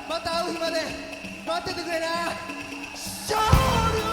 また会う日まで待っててくれな。勝利。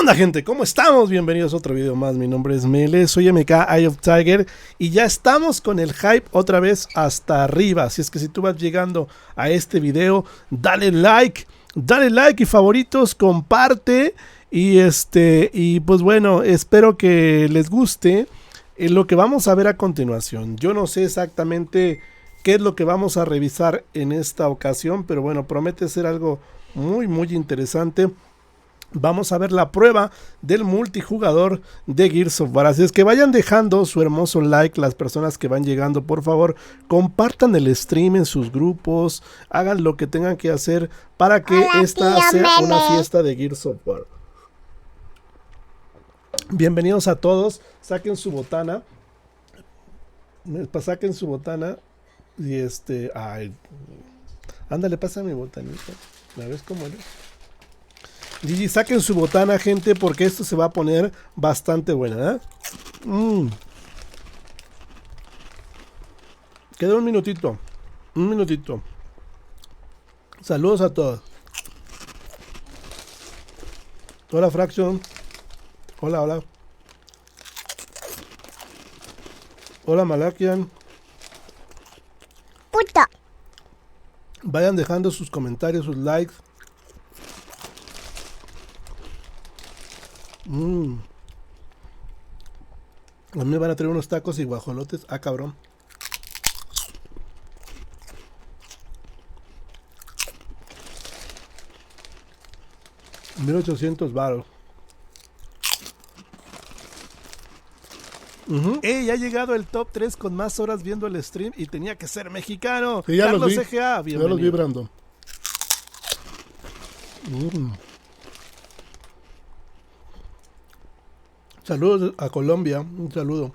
onda, gente? ¿Cómo estamos? Bienvenidos a otro video más. Mi nombre es Mele, soy MK Eye of Tiger y ya estamos con el hype otra vez hasta arriba. Así es que si tú vas llegando a este video, dale like y favoritos, comparte y pues bueno, espero que les guste. lo que vamos a ver a continuación. Yo no sé exactamente qué es lo que vamos a revisar en esta ocasión, pero bueno, promete ser algo muy interesante. Vamos a ver la prueba del multijugador de Gears of War. Así es que vayan dejando su hermoso like las personas que van llegando. Por favor, compartan el stream en sus grupos. Hagan lo que tengan que hacer para que esta sea una fiesta de Gears of War. Bienvenidos a todos. Saquen su botana. Saquen su botana. Y ay. Ándale, pasa mi botanita. ¿La ves cómo eres? Gigi, saquen su botana, gente, porque esto se va a poner bastante buena, ¿eh? Queda un minutito. Saludos a todos. Hola, Fraction. Hola. Hola, Malakian. Puta. Vayan dejando sus comentarios, sus likes. A mí me van a traer unos tacos y guajolotes. Ah, cabrón. $1,800 baros. Ya ha llegado el top 3 con más horas viendo el stream y tenía que ser mexicano. Sí, ya Carlos los vi. EGA, bienvenido. Ya los vi, Brando. Saludos a Colombia, un saludo.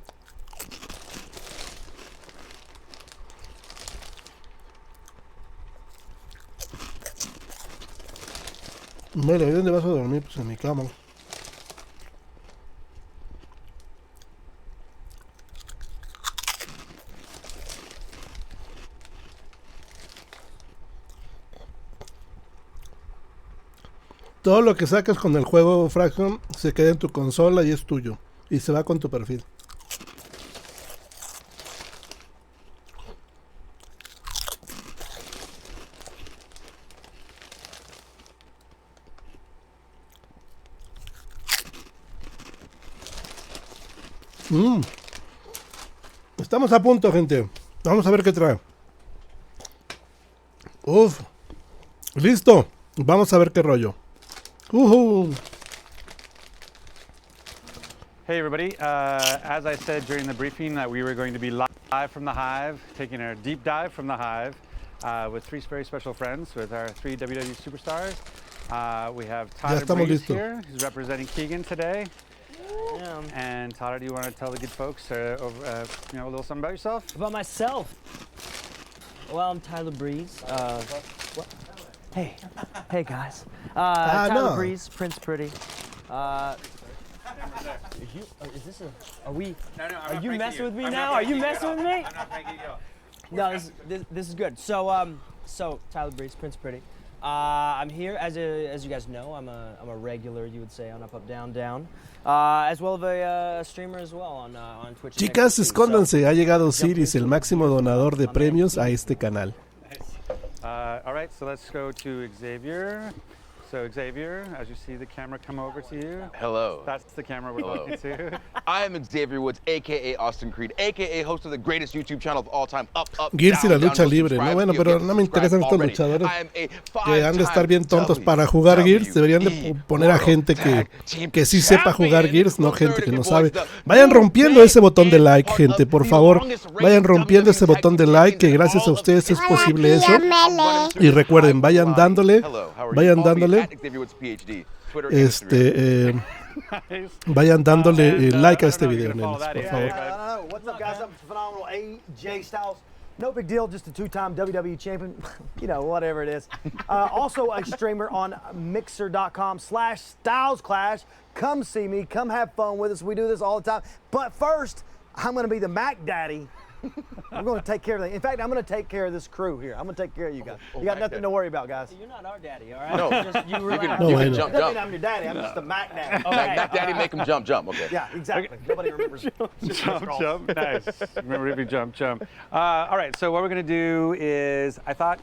Mira, ¿dónde vas a dormir? Pues en mi cama. Todo lo que sacas con el juego Fraction se queda en tu consola y es tuyo. Y se va con tu perfil. Estamos a punto, gente. Vamos a ver qué trae. Uf. Listo. Vamos a ver qué rollo. Hey everybody, as I said during the briefing that we were going to be live from the Hive, taking a deep dive from the Hive with three very special friends, with our three WWE superstars. We have Tyler Breeze here, who's representing Keegan today. And Tyler, do you want to tell the good folks a little something about yourself? About myself? Well, I'm Tyler Breeze. Hey guys. Tyler Breeze, Prince Pretty. Is this a? Are we? No, are you messing with me now? Are you messing with me? I'm not pranking you. No, this is good. So Tyler Breeze, Prince Pretty. I'm here as you guys know. I'm a regular, you would say, on Up Down Down. As well as a streamer as well on Twitch. Chicas, escóndanse. Ha llegado Siris, el máximo donador de premios a este canal. All right, so let's go to Xavier. So Xavier, as you see the camera come over to you. Hello. That's the camera we're looking to. I am Xavier Woods, a.k.a. Austin Creed, a.k.a. host of the greatest YouTube channel of all time, Up, Gears y la Down, lucha Down, libre, ¿no? Bueno, pero no me interesan estos luchadores que han de estar bien tontos para jugar Gears. Deberían de poner a gente que sí sepa jugar Gears, no gente que no sabe. Vayan rompiendo ese botón de like, gente, por favor. Vayan rompiendo ese botón de like, que gracias a ustedes es posible eso. Y recuerden, vayan dándole. Vayan dándole like a este video, nenes, por favor. What's up, guys? I'm phenomenal AJ Styles. No big deal, just a two-time WWE champion. You know, whatever it is. Also a streamer on mixer.com/StylesClash. Come see me. Come have fun with us. We do this all the time. But first, I'm going to be the Mac Daddy. I'm going to take care of that. In fact, I'm going to take care of this crew here. I'm going to take care of you guys. You got nothing to worry about, guys. You're not our daddy, all right? No. Just, you can jump. Doesn't mean I'm your daddy. I'm just the Mac Daddy. Okay. Mac Daddy, make him jump. Okay. Yeah, exactly. Nobody remembers. Jump. Nice. Remember if you jump. All right, so what we're going to do is, I thought,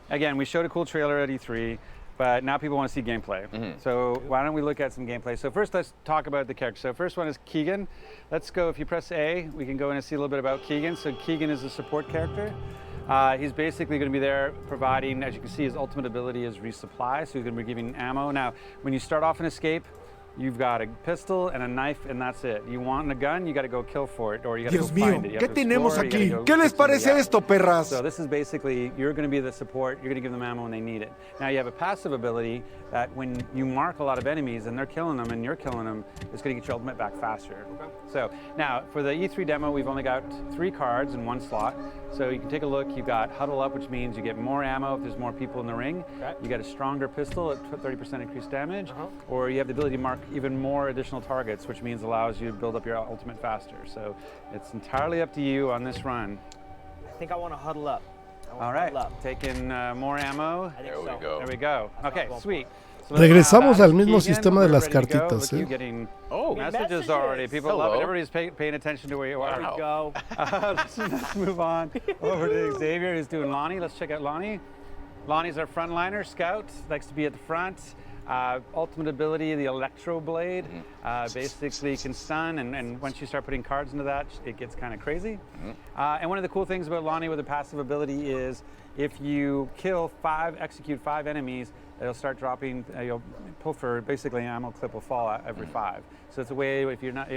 again, we showed a cool trailer at E3, but now people want to see gameplay. So why don't we look at some gameplay? So first let's talk about the character. So first one is Keegan. Let's go, if you press A, we can go in and see a little bit about Keegan. So Keegan is a support character. He's basically going to be there providing, as you can see, his ultimate ability is resupply, so he's going to be giving ammo. Now, when you start off an escape, you've got a pistol and a knife, and that's it. You want a gun, you got to go kill for it, or you got to go find it. You ¿Qué have to tenemos explore, you aquí? gotta go ¿Qué les pick somebody parece up. esto, perras? So this is basically, you're going to be the support, you're going to give them ammo when they need it. Now you have a passive ability that when you mark a lot of enemies and they're killing them and you're killing them, it's going to get your ultimate back faster. So now for the E3 demo, we've only got 3 cards in 1 slot. So you can take a look, you've got Huddle Up, which means you get more ammo if there's more people in the ring. You got a stronger pistol at 30% increased damage, or you have the ability to mark even more additional targets, which means allows you to build up your ultimate faster. So it's entirely up to you on this run. I think I want to huddle up. All right, taking more ammo. I think There we so. go. There we go. Okay, sweet. So Regresamos now al mismo Keegan, sistema de we're las ready to go. cartitas, Look, you ¿eh? getting Oh, messages already. People love it. Hello. Everybody's paying attention to where you are. There we go. Let's move on over to Xavier, who's doing Lonnie. Let's check out Lonnie. Lonnie's our frontliner, scout, likes to be at the front. Ultimate ability, the Electro Blade, basically can stun, and once you start putting cards into that, it gets kind of crazy. And one of the cool things about Lonnie with a passive ability is if you execute 5 enemies, it'll start dropping, you'll pull for, basically an ammo clip will fall out every 5. So it's a way, if you're not,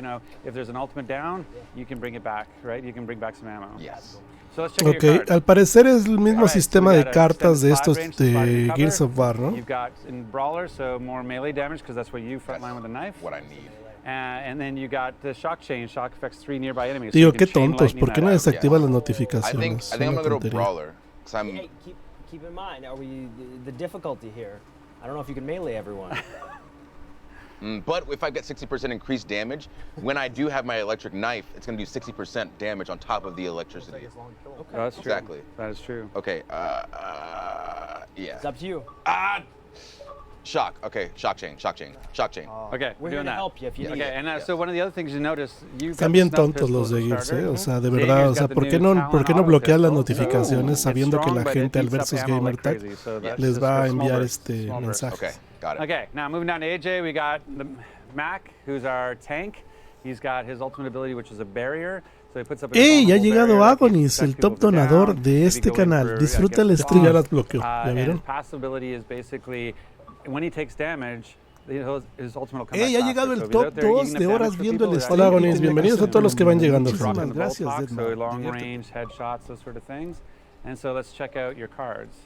if there's an ultimate down, you can bring it back, right? You can bring back some ammo. Yes. So let's check out your Ok, cards. al parecer es el mismo Alright, so sistema we de got a cartas de extended estos slide range, slide de recover. Gears of War, ¿no? You've got in Brawler, so more melee damage, because that's what you frontline with a knife. What I need. And then you got the shock chain. Shock affects 3 nearby enemies. so you Digo, can qué chain tontos, lightning ¿por qué that no out. desactivan las I notificaciones? think I'm Una gonna go tontería. brawler. 'Cause I'm Hey, keep in mind, are we the difficulty here? I don't know if you can melee everyone. But if I get 60% increased damage, when I do have my electric knife, it's going to do 60% damage on top of the electricity. That's true. Exactly. That is true. Okay, yeah. It's up to you. Shock, okay, shock chain. Okay, We're here doing to that. help you if you need Okay, it. and so one of the other things you notice, you've Están got bien the snuff tontos pistol los de as a Gears, starter. o sea, de Xavier's verdad, o got sea, the ¿por new qué no Talon bloquean las auto notificaciones pistol? sabiendo It's que la strong, but gente it al eats up versus ammo Gamer like Tag crazy, so that's les just va for a small enviar bursts, small bursts. mensajes? Okay, got it. Okay, now moving down to AJ, we got the Mac, who's our tank. He's got his ultimate ability, which is a barrier. So he puts up a ¡Ey! Ya ha vulnerable llegado barrier that Agonis, keeps el top people down. donador de If you este go in canal. for, Disfruta el against stream. Ya boss, las bloqueó, ¿ya and vieron? his passive ability is basically, when he takes damage, his ultimate will come ¡Ey! back Ha llegado faster. el So if he's top out there 2 eating de up horas damage for viendo el people, stream. that Hola, Agonis, actually bienvenidos a todos los que van llegando. He's rocking the Gracias, bolt Deadman. so long Diviértete. range, headshots, those sort of things. And so let's check out your cards.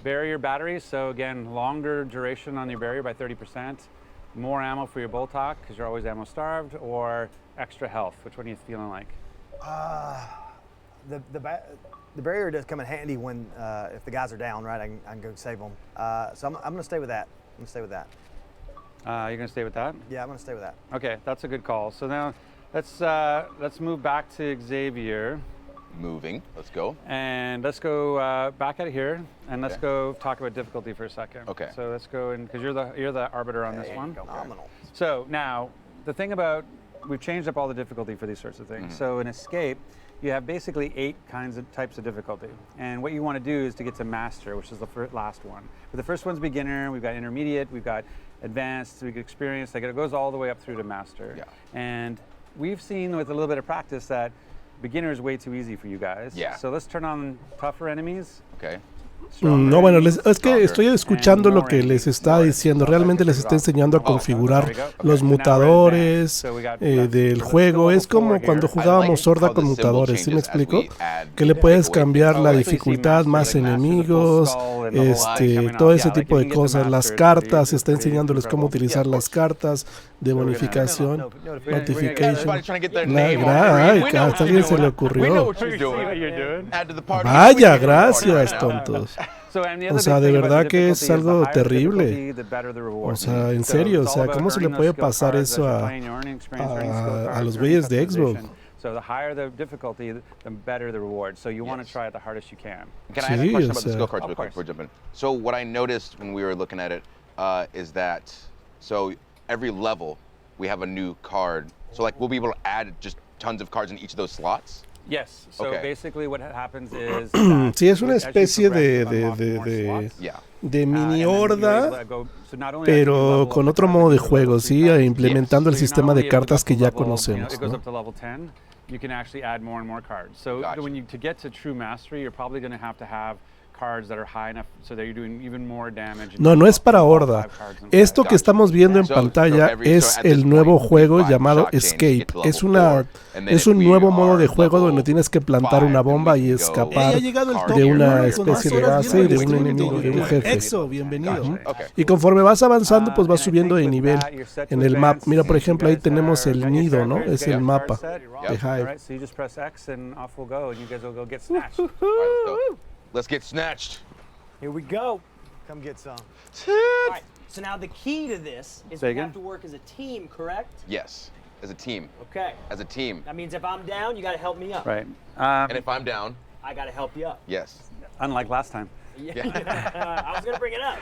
Barrier batteries, so again, longer duration on your barrier by 30%. More ammo for your bolt hawk, because you're always ammo starved, or extra health. Which one are you feeling like? The barrier does come in handy when if the guys are down, right? I can go save them. So I'm going to stay with that. I'm going to stay with that. You're gonna stay with that? Yeah, I'm going to stay with that. Okay, that's a good call. So now let's move back to Xavier. Moving, let's go. And let's go back out of here, and let's Okay. go talk about difficulty for a second. Okay. So let's go in, because you're the arbiter on this one. Phenomenal. So now, the thing about, we've changed up all the difficulty for these sorts of things. So in Escape, you have basically 8 types of difficulty. And what you want to do is to get to Master, which is the last one. But the first one's Beginner, we've got Intermediate, we've got Advanced, we've got Experienced, like it goes all the way up through to Master. Yeah. And we've seen with a little bit of practice that Beginner is way too easy for you guys. Yeah. So let's turn on tougher enemies. Okay. No, bueno, es que Stronger. estoy escuchando lo que les está diciendo. Realmente les está enseñando a configurar los mutadores del juego. Es como cuando jugábamos Horda con mutadores, ¿sí me explico? Que le puedes cambiar la dificultad, más enemigos, todo ese tipo de cosas. Las cartas, está enseñándoles cómo utilizar las cartas de bonificación, notification. Hasta alguien se le ocurrió. Vaya, gracias, tontos. O sea, de verdad que es algo terrible. O sea, en serio, o sea, ¿cómo se le puede pasar eso a los güeyes de Xbox? So the higher the difficulty, the better the reward. So you want to try it the hardest you can. Can I ask a Sí, question o about the sea. skill cards Of real quick course. before jumping? So what I noticed when we were looking at it is that, so every level we have a new card. So like we'll be able to add just tons of cards in each of those slots. Yes. So Okay. basically what happens is Sí, es una as you especie progress, you unlock more slots. Yeah. de And mini then you're able horda, to go- so not only are you pero level con up otro the modo de cards, but juego, level ¿sí? 3 cards. Implementando el So you're not sistema only de able to go cartas up que to ya level, conocemos, it goes ¿no? up to level 10. You can actually add more and more cards. So Gotcha. when you to get to true mastery, you're probably going to have cards that are high enough so that you're doing even more damage. No, no es para horda. Esto que estamos viendo en pantalla es el nuevo juego llamado Escape. Es un nuevo modo de juego donde tienes que plantar una bomba y escapar de una especie de base y de un enemigo, de un jefe. Exo, bienvenido. Okay. Y conforme vas avanzando, pues vas subiendo de nivel en el mapa. Mira, por ejemplo, ahí tenemos el nido, ¿no? Es el mapa de Hive. So you just press X and off we'll go, and you guys will go get snatched. All right, let's get snatched. Here we go. Come get some. All right. So now the key to this is Say we again? have to work as a team, correct? Yes, as a team. Okay. As a team. That means if I'm down, you got to help me up. Right. And if I'm down, I got to help you up. yes. Unlike last time. I was gonna bring it up.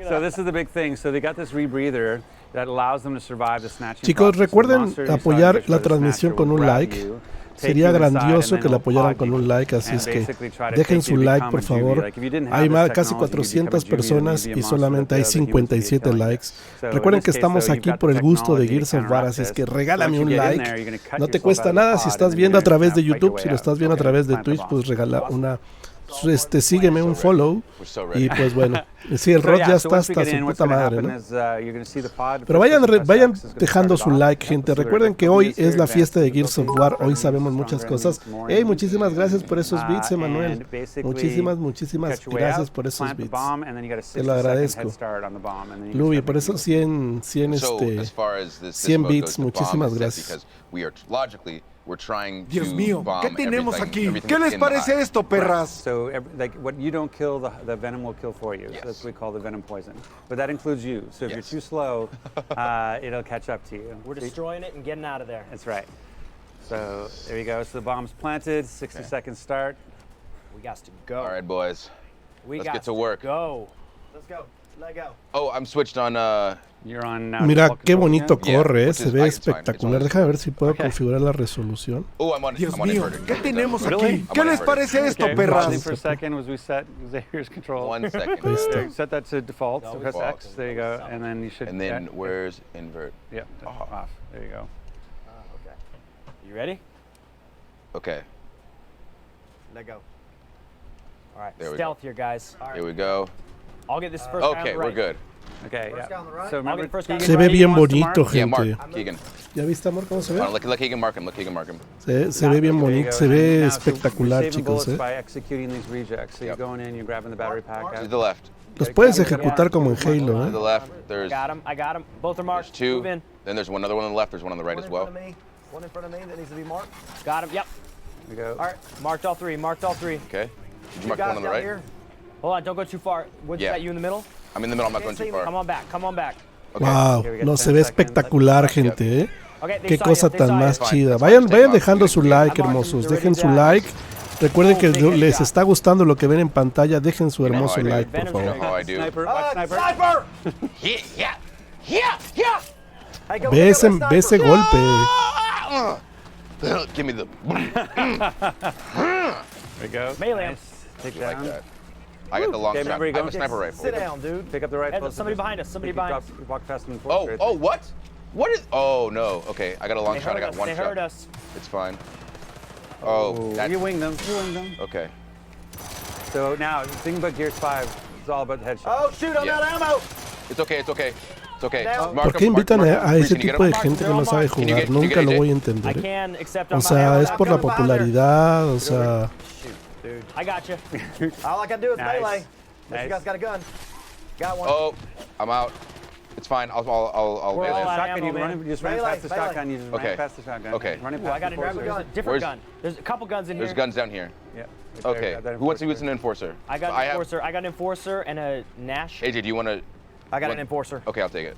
So this is the big thing. So they got this rebreather that allows them to survive the snatching. Chicos, process. The recuerden monster you saw apoyar before la the transmisión snatcher con will un grab like. you, take Sería you inside, grandioso and que then la it'll apoyaran pod con you un like, así and es que basically try to dejen take su you to like, become por a juvie. favor. Like, if you didn't have Hay this más, casi technology, you'd become a 400 juvie and personas you'd be a y monster solamente that hay the humans would be 57 killing. likes. So in Recuerden this que case, estamos though, you've aquí got por the el gusto de technology to Gears of War, counteract así es this. que So regálame once you un get in like. there, you're gonna cut No te yourself cuesta out of the nada. Si pod, estás and viendo a you're gonna través de fight your YouTube, way si lo out. estás viendo a Okay, través de plant the Twitch, bomb. pues regala una. Sígueme un follow. We're so Y ready. pues bueno, sí, el So Rod yeah, ya so está once we hasta get su in, what's puta gonna madre, happen ¿no? is, you're gonna see the pod. Pero First vayan, person press vayan X is gonna dejando start su it like, off. gente. Let's see what Recuerden it que is. hoy es la Advanced fiesta de difficulty, Gears of War. Hoy more sabemos muchas enemies, cosas. more Hey, enemies. muchísimas gracias por esos bits, And Emanuel. basically, Muchísimas cut your way gracias out, por esos plant the bits. bomb, and then you got a Te lo 60-second agradezco. head start on the bomb, and then you can Luby, start por making eso moves. 100 So as far as this 100 vote bits, goes, the bomb muchísimas is set gracias. because we are logically we're trying Dios to mío, bomb ¿qué tenemos everything- aquí? everything ¿Qué les in the parece hive. esto, perras? So, like, what you don't kill, the venom will kill for you. So Yes. that's what we call the venom poison. But that includes you. So if Yes. you're too slow, it'll catch up to you. We're destroying it and getting out of there. That's right. So there you go. So the bomb's planted. 60-second start. We got to go. All right, boys. We let's got get to work. Go. Let's go. Let go. Oh, I'm switched on. You're on now. Mira default qué controls bonito again. Yeah, corre, which se is ve fine, it's fine. espectacular. It's Déjame ver si puedo Okay. configurar la resolución. Oh, I'm on. Dios I'm on mío, inverted. ¿qué tenemos Really? aquí? I'm ¿Qué on les inverted. parece esto, Okay, perras? pausing for a second was we set Xavier's control. 1 second. Ahí está. Set that to default. So press default. X. There you go. And then you should. And then where's invert? Yep. Off. There you go. Okay. You ready? Okay, Let go. All right. There we Stealth here, guys. here we go. I'll get this first guy on Okay, the we're right. good. Okay. First guy on the right. So I'll remember, get first guy on Keegan the Se ve right. bien wants to bonito, mark? Yeah, Mark. gente. Keegan. ¿Ya viste, amor, cómo se ve? Hold on, let Keegan mark him. Let Keegan mark him. Se ve bien There you bonito, go. se ve Now, so espectacular, you're saving chicos. bullets by executing these rejects. So you're Yep. going in, you're grabbing the battery pack To out. the left. Los puedes ejecutar como en Halo, To the ¿eh? left. There's I got him. Both are there's marked. two. Move in. Then there's another one on the left. There's one on the right One as in well. front of me. One in front of me that needs to be marked. Got him. Yep. There you go. All right. Marked all three. Marked all three. Okay. Did you You mark the guys one on the down right? here. Hold on. Don't go too far. What's Yeah. that? You in the middle? I'm in the middle. I'm not going Can't too see me. far. Come on back. Come on back. Okay. Wow, Here we go, no, 10 se ve seconds. espectacular, gente, ¿eh? Okay. they Qué saw cosa you, they tan saw más you. Fine, chida. it's Vayan fine. dejando su like, I'm hermosos. marking, Dejen they're su ready to like. Recuerden que big les headshot. está gustando lo que ven en pantalla. Dejen su know how hermoso I do. like, por Venom's You know favor. how I do. Sniper, watch sniper. Sniper! Yeah, yeah, yeah, yeah. Hey, go Ve get ese, that ve ese sniper. golpe. Give me the. There you go. Melee him. Nice. Take like down. that. I got the long Okay, shot. remember I you have a go- sniper rifle. Sit down, dude. Pick up the rifle. Somebody behind us, somebody behind us. Walk past them. Oh, oh, what? What is? Oh no. Okay, I got a long They shot. I heard got us. one They shot. heard us. It's fine. Oh, that, You wing them. You wing them. okay. So now, the thing about Gears 5 is all about the headshot. Oh, shoot, I'm Yeah. out of ammo. It's okay. It's okay. It's okay. Down. Mark ¿Por qué him, invitan mark him. a ese Can you get tipo de him? gente que no sabe Can you jugar? get Nunca lo AJ? voy a I entender, ¿eh? can, except O I'm sea, not. es por la popularidad, o sea... I got you. All I can do is Nice. melee. Unless Nice. you guys got a gun. Got one. Oh, I'm out. It's fine. I'll We're all melee. out. Shotgun, ammo, you man. run, you just run Melee, past the melee. shotgun. You just Okay. run past the shotgun. Okay. Running Ooh, I past got the a different enforcer. gun. Different Where's- gun. There's a couple guns in There's here. guns down here. Yeah. right there, Okay. grab that Who wants to use enforcer. an enforcer? I got I an have. enforcer. I got an enforcer and a Nash. AJ, do you want to? I got an enforcer. Okay, I'll take it.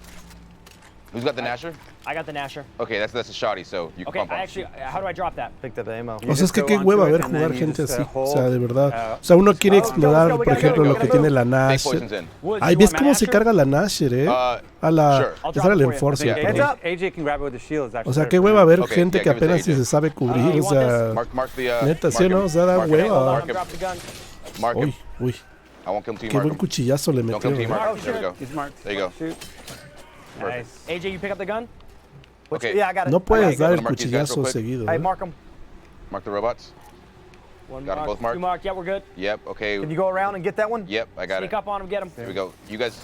Who's got the Nasher? I got the Nasher. Okay, that's a shoddy, so you can Okay, pump I on. actually, how do I drop that? Picked up the ammo. O sea, es que just qué go hueva onto ver it and jugar then you gente just, así. O hold, sea, de verdad. uh, O sea, uno quiere let's go, explorar, let's go, we por gotta ejemplo, go, lo we que gotta tiene go. la Take Nasher. poisons in. Woods, Ahí you ves want my cómo se Nasher? carga la Nasher, Sure. A la. I'll Esa drop era it el for you. Enforcer. Yeah, Heads perdón. up. AJ can grab it with the shields. O sea, qué hueva ver Okay, gente yeah, que give it to apenas AJ. si se sabe cubrir. you O want sea, Mark the. neta, mark sí o him. no, o sea, da Mark him. hueva. Mark I'm him. dropping the gun. Mark him. uy, uy. I won't kill him till you Qué mark buen him. cuchillazo le Don't kill him till you metió. mark him. There we go. He's marked. There you go. Shoot. Perfect. Nice. AJ, you pick up the gun? Okay. Yeah, I got it. No I got puedes it. dar el Mark these guys real cuchillazo quick. seguido. Hey, mark them. Mark the robots. One Got 'em mark, both marked? two marked. Yeah, we're good. Yep. Okay. Can you go around and get that one? Yep. I got Sneak it. up on him, get him. Here we go. You guys.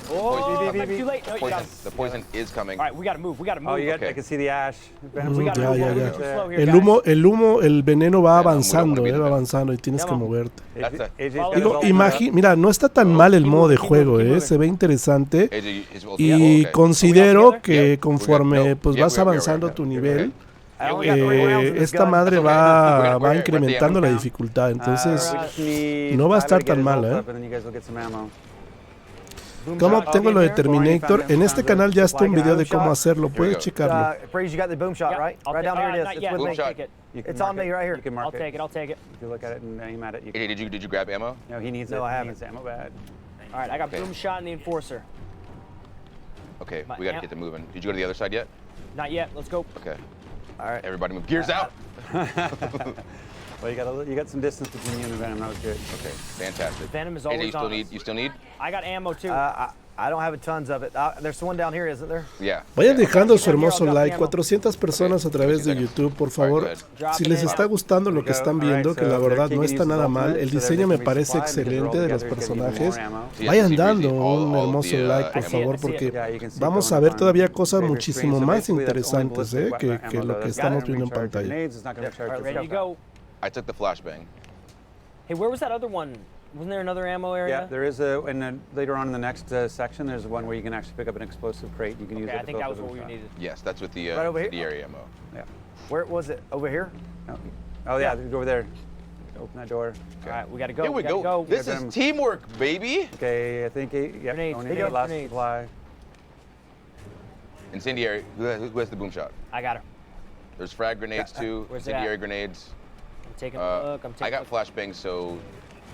Oh, Beep, beep, beep, too late. No, you got Poison. him. The poison is coming. All right, we gotta move. We gotta move. Oh, you got. Okay. I can see the ash. Mm, We gotta ya, move. ya, We're ya. too slow here, El guys. humo, el veneno va Yeah, no, we don't avanzando, wanna be the va venom. avanzando y tienes que Come on. moverte. That's a. AJ's Follow got Digo, his ult mira, no está tan mal el Keep modo de moving, juego, keep moving. se ve interesante. AJ is well. Y okay. considero together? que Yeah, conforme we're good. No, pues yeah, vas we are, avanzando okay. tu You're nivel, okay. I only got 3 rounds in this esta gun. madre That's okay. va We're incrementando la down. dificultad. Entonces, We just need no va a Tyler estar to get tan his mal, ult ¿eh? up and then you guys will get some ammo. ¿cómo shot. obtengo lo de Here. Terminator? En este canal ya está un video de cómo hacerlo, we puedes go. checarlo. Breeze, you got the boom shot, Yeah, right? I'll Right take- down here it is. not It's yet. with Boom me. shot. Take it. You can It's mark on me it. right here. You can mark I'll take it. I'll take it. If you look at it and aim at it, you AJ, did you grab ammo? No, he needs No, it. I He haven't. needs ammo bad. All right, I got Okay. boom shot and the enforcer. Okay, My we gotta amp- get them moving. Did you go to the other side yet? Not yet. Let's go. Okay. All right. Everybody move. Gears out. Well, you got some distance between you and the venom. That was good. Okay, fantastic. Venom is AJ, always you still on need? us. You still need? I got ammo too. I don't have tons of it. There's one down here, isn't there? Yeah. Vayan Yeah. dejando su Here, hermoso I'll drop like, the ammo. 400 personas a través de YouTube, por favor. Si les está gustando lo que están viendo, que la verdad no está nada mal, el diseño me parece excelente de los personajes, vayan dando un hermoso like, por favor, porque vamos a ver todavía cosas muchísimo más interesantes que lo que estamos viendo en pantalla. All right, ready to go. I took the flashbang. Hey, where was that other one? Wasn't there another ammo area? Yeah, there is and then later on in the next section, there's one where you can actually pick up an explosive crate. You can use Okay, it I to think fill that up was the what we boom shot. needed. Yes, that's with the Right over here? the area ammo. Yeah. Where was it? Over here? No. Oh yeah, go over there. Open that door. All right, we gotta go. Here we gotta go. This Venom. is teamwork, baby. Okay, I think yeah. Grenades, Only grenades, the last grenades. supply. Incendiary. Who has the boom shot? I got her. There's frag grenades too. Where's it Incendiary at? grenades. I'm taking a look. I'm taking I got a look. flashbangs, so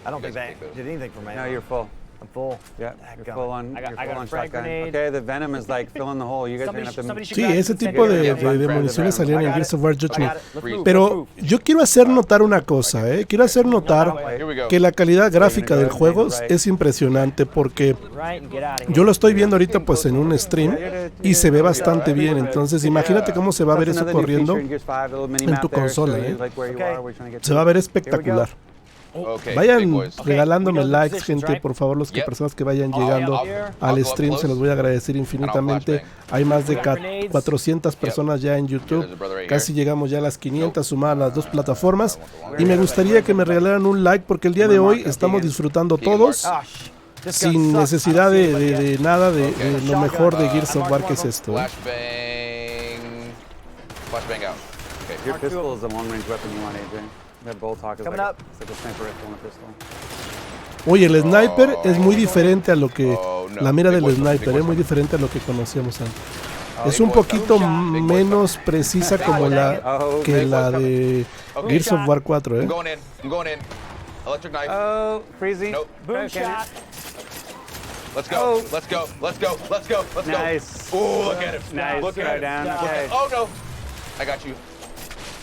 I don't You think guys that can take those. did anything for me. No, you're full. I'm full. Yeah, Dadgummit. you're full on. I got- you're I full got a on frag shotgun. grenade. Okay, the venom is like filling the hole. You guys are gonna have to. Somebody should Sí, grab ese it. tipo de Yeah, municiones salían I en got Gears it. of War I Judgment. got it. Let's Freeze. move. Pero yo quiero hacer notar una cosa, quiero hacer notar Here we go. que la calidad gráfica del juego es impresionante porque Right, and get out of here. yo lo estoy viendo ahorita pues en un stream y se ve bastante bien, entonces imagínate cómo se va a ver eso corriendo en tu consola, se va a ver espectacular. Okay, big Vayan boys. regalándome we know the likes, positions, gente, right? por favor, las Yep. personas que vayan I'll llegando go up stream, se los voy a agradecer infinitamente. flashbang. Hay más de We got grenades. 400 personas ya en YouTube, there's a brother right casi here. llegamos ya a las 500 sumadas las dos plataformas y me gustaría que me regalaran un like porque el día de hoy estamos disfrutando todos Ah, this gun sin sucks. necesidad de nada de Okay. lo mejor de Gears of War que es esto. Flashbang out. Okay. Your pistol is the long-range weapon you want, AJ. That bolt hawk is Coming like, up. it's like a sniper rifle and a pistol. Oye, el sniper es muy diferente a lo que Oh, no. la mira Big del boys, big sniper, boys es muy coming. diferente a lo que conocíamos antes. Es Big un boys poquito coming. Big boys menos precisa como la Oh, que big la boys de Okay. Gears of War 4, I'm going in. I'm going in. Electric knife. Oh, freezy. Nope. Boom Okay. shot. Let's go. Oh. Let's go. Let's go. Let's go. Let's go. Nice. Oh, look at him. Nice. Look Go at him. down. Look Okay. Oh no. I got you.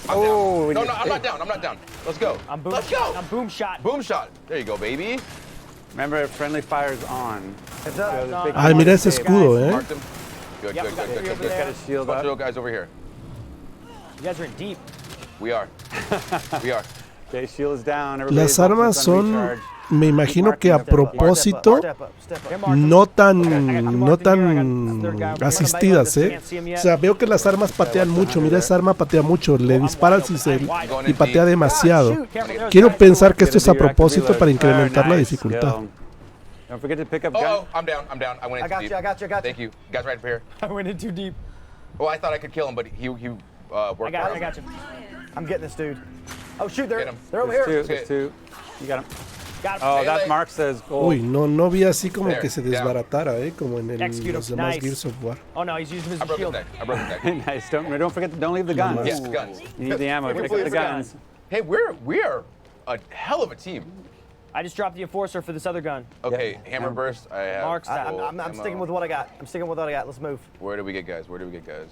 I'm Oh, down. No, I'm not down. I'm not down. Let's go. I'm boom. Let's go. I'm boom shot. Boom shot. There you go, baby. Remember, friendly fire's on. Heads up. So the big Ay, mira ese guy escudo, Marked him. Good, Yep, good, we got good, three good, over good. there. got his shield Bunch up. of guys over here. You guys are in deep. We are. We are. Okay, shield is down. Las Everybody's armas on son, recharge. me imagino que a propósito Step up, step up. They're marked. no I got two tan marked in here. I got the third guy over here. asistidas, Can't see him O yet. sea, veo que las armas patean mucho, mira, esa arma patea mucho, le disparas y patea demasiado. Careful, there's Quiero guys pensar que esto Get es a reactive propósito reload. para incrementar la Nice dificultad. kill. Don't forget to pick up Oh, gun. oh, I'm down. I'm down. I went in I got too you, deep. I got you, I got you. Thank you. Guys right up here. I went in too deep. Oh, I thought I could kill him, but he worked. I got you. I'm getting this dude. Oh shoot, Get him. they're over There's here. two. There's two. You got him. Got him. Oh, that's Mark says gold. Uy, no vi así como There, que se down. desbaratara, como en Execute los him. demás Nice. Gears of War. Oh no, he's using his I broke his shield. neck. I broke his neck. Nice. Don't forget. Don't leave the guns. Yes, guns. You need the ammo. Pick up Please, the guns. Hey, we are a hell of a team. I just dropped the enforcer for this other gun. Okay, Yeah. hammer burst. I have. Mark's down. full I'm ammo. sticking with what I got. I'm sticking with what I got. Let's move. Where do we get guys? Where do we get guys?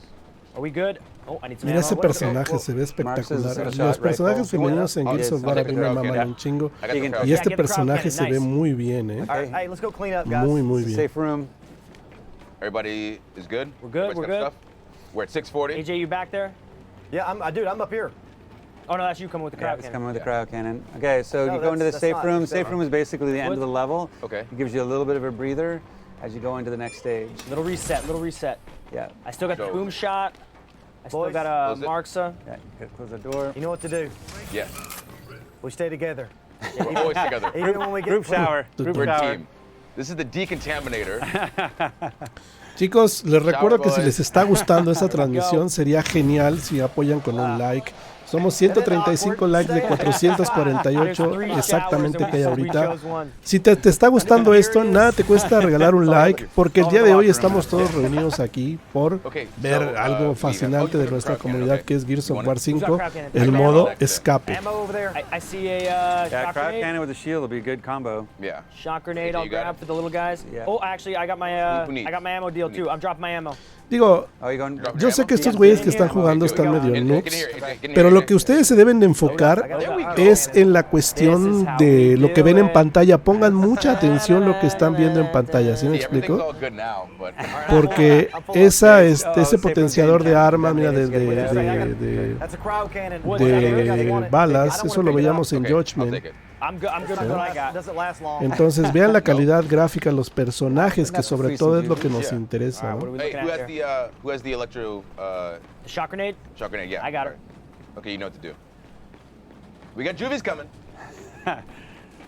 Are we good? Oh, I need some Mira ammo. ese What- personaje, se ve espectacular. Mark's Los shot personajes rifle. femeninos en I'll Gears of take War a the mí me crowd maman cannon. un chingo. I got the Y crowd Y este get the crowd personaje cannon, se ve nice. muy bien, All right, hey, let's go clean up, guys. Muy, muy It's a bien. safe room. Everybody is good? We're good, Everybody's we're got good. stuff? We're at 640. AJ, you back there? Yeah, dude, I'm up here. Oh no, that's you coming with the Yeah, crowd it's cannon. coming with the crowd cannon. Okay, so No, you go into the that's safe not- room. that's Safe not- room is basically the end of the level. Okay. It gives you a little bit of a breather as you go into the next stage. Little reset, little reset. Yeah. I still got the Go. boom shot. I still Boys, got a close it. Marksa. Yeah. You gotta close the door. You know what to do. Yes. We stay together. We're always together. Even when we get Group shower. Group We're a shower. team. This is the decontaminator. Chicos, les recuerdo que si boys. les está gustando esta transmisión, sería genial si apoyan con un like. Somos 135 likes de 448 exactamente que hay ahorita. Si te está gustando esto, nada te cuesta regalar un like, porque el día de hoy estamos todos reunidos aquí por ver algo fascinante de nuestra comunidad que es Gears of War 5, el modo escape. Ammo over there. I see a Yeah, shock crowd grenade. cannon with a shield will be a good combo. Yeah. Shock grenade. AJ, I'll you got grab it? for the little guys. Yeah. Oh, actually, I got my Who needs? ammo deal Who too. needs? I'm dropping my ammo. Digo, Oh, you going? yo sé que estos güeyes que están jugando están medio Get in noobs, here, get in here, pero lo get que in ustedes se deben de enfocar es en la cuestión de lo que ven en pantalla. Pongan mucha atención lo que están viendo en pantalla, ¿sí me here. See, everything's explico? all good now, but Porque ese potenciador de arma, mira, de That's a crowd cannon. balas, eso lo veíamos en okay, I'll Judgment. take it. I'm good with what I got. Doesn't last long. Entonces vean la calidad gráfica, los personajes, que sobre todo es lo que nos interesa, What are ¿no? we Hey, looking at there? who has the electro The shock grenade. shock grenade? Yeah. I got it. Okay, you know what to do. We got Juvies coming.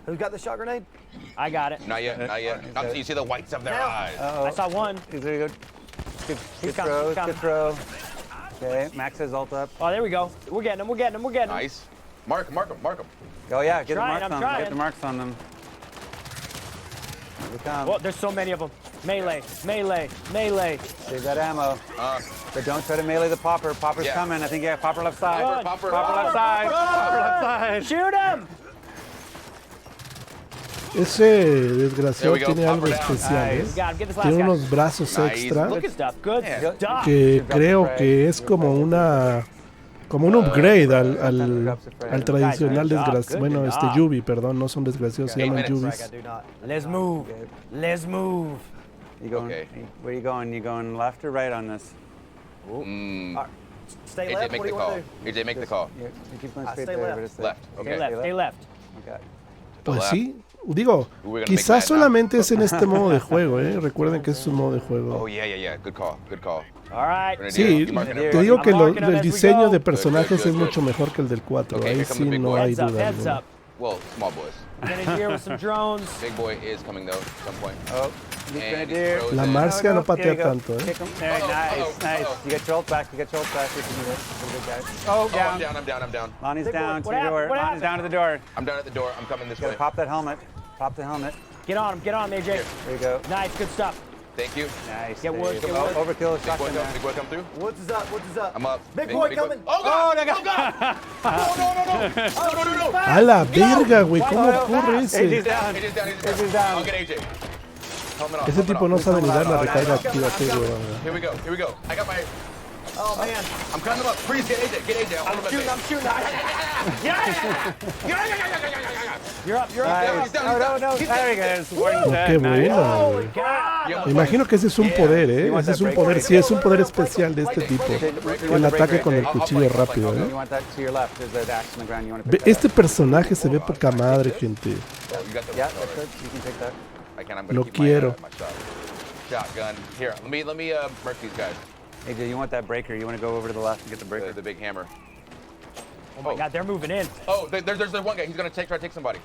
Who's got the shot grenade? I got it. Not yet, not yet. Not until you see the whites of their eyes. I saw one. There you go. Good He's throw. coming. Good throw. Okay, Max has ult up. Oh, there we go. We're getting him. We're getting him. We're getting him. Nice. Mark him. Oh yeah, get Trying, the I'm marks on them. trying. Get the marks on them. Here they come. Well, there's so many of them. Melee, melee, melee. Save that ammo. But don't try to melee the popper. Popper's Yeah. coming. I think yeah, popper left side. Run. Popper. Popper left side. Popper left side. Shoot him! Ese desgraciado There we go, tiene algo pop her down. especial, ¿eh? We got him. Get this last Tiene guy. unos brazos Nice. extra Good stuff. Good Yeah. stuff. que creo que es como un upgrade al tradicional desgraciado. Bueno, Yubi, perdón, no son desgraciados, se llaman Yubis. I do not. Let's move. Let's move. You going? Okay. Where you going? You going left or right on this? Stay AJ, left. make What do the you call. want to do? AJ, make the call. You keep going Stay straight there, left. but it's Left. Stay Okay. left. Stay left. Okay. Pues left. sí, digo, We're gonna quizás make mad now. solamente es en este modo de juego, ¿eh? Recuerden que es un modo de juego. Oh yeah. Good call. Good call. All right. Grenadier, Sí, you marking te him? digo que I'm marking them el as we diseño go. de personajes Good, es good. mucho mejor que el del 4, Okay, ahí here come sí the big no boy. hay Heads up. duda Heads alguna. up. Well, small boys. Grenadier with some drones. Big boy is coming though at some point. Oh, you And grenadier. he throws La in. Marcia no Here patea you go. tanto, ¿eh? Kick him. There, nice. You get your ult back. You get your ult back. You can do this. Pretty good, guys. Oh, Oh, down. I'm down. Lonnie's Big boy, down to what the happened? door. What Lonnie's happened? down to the door. I'm down at the door. I'm coming this You way. gotta pop that helmet. Pop the helmet. Get on him. Get on him, AJ. Here. There you go. Nice. Good stuff. Thank you. Nice. Get There wood, you get go. wood. Overkill Big boy, shotgun there. big boy come through. What's up? What's up? I'm up. Big boy coming. Oh God! Oh God! No! ¡A la verga, güey! ¿Cómo ocurre AJ's ese? down. AJ's down. AJ's down. I'll get AJ. Helmet off. Ese helmet tipo off. no sabe ni dar la recarga activa, qué hueva. Here we go. I got my. Oh man. I'm cutting him up. Freeze, get AJ. I'll hold him at I'm bay. shooting. You're up. You're up. Nice. He's down. No. There he goes. Oh, qué buena, güey. Yeah, Me imagino que ese es un poder, ¿eh? Ese es un poder, sí, es un poder especial de este tipo. El ataque con el cuchillo rápido, You ¿eh? want that to your left. There's an axe on the ground. You want to Ve, pick that este personaje se ve poca madre, gente. You got the up. Yeah, that's good. You can take that. I can. I'm gonna Lo keep quiero. my shotgun. Here, let me murk these guys. AJ, you want that breaker. You want to go over to the left and get the breaker. The big hammer. Oh my God, they're moving in. Oh, there's the one guy. He's gonna try to take somebody.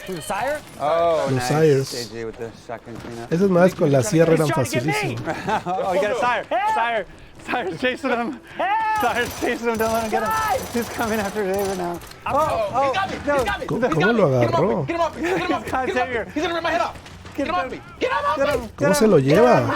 Who's the sire? Oh, Los nice. Sires. AJ with the shotgun cleanup. Esas madres con la sierra eran He's trying to get me. facilísimas. Oh, you got a sire. Sire. Tyler's chasing him. Help! Tyler's chasing him. Don't let him get him. Guys! He's coming after David now. Oh, he got me! no. He got me! ¿Cómo- He's cómo got lo me! agarró? Get him off me! Get him off me! Can't Get him off take me! He's gonna rip my head off! Get him off me! Get him off me! ¿Cómo se lo lleva?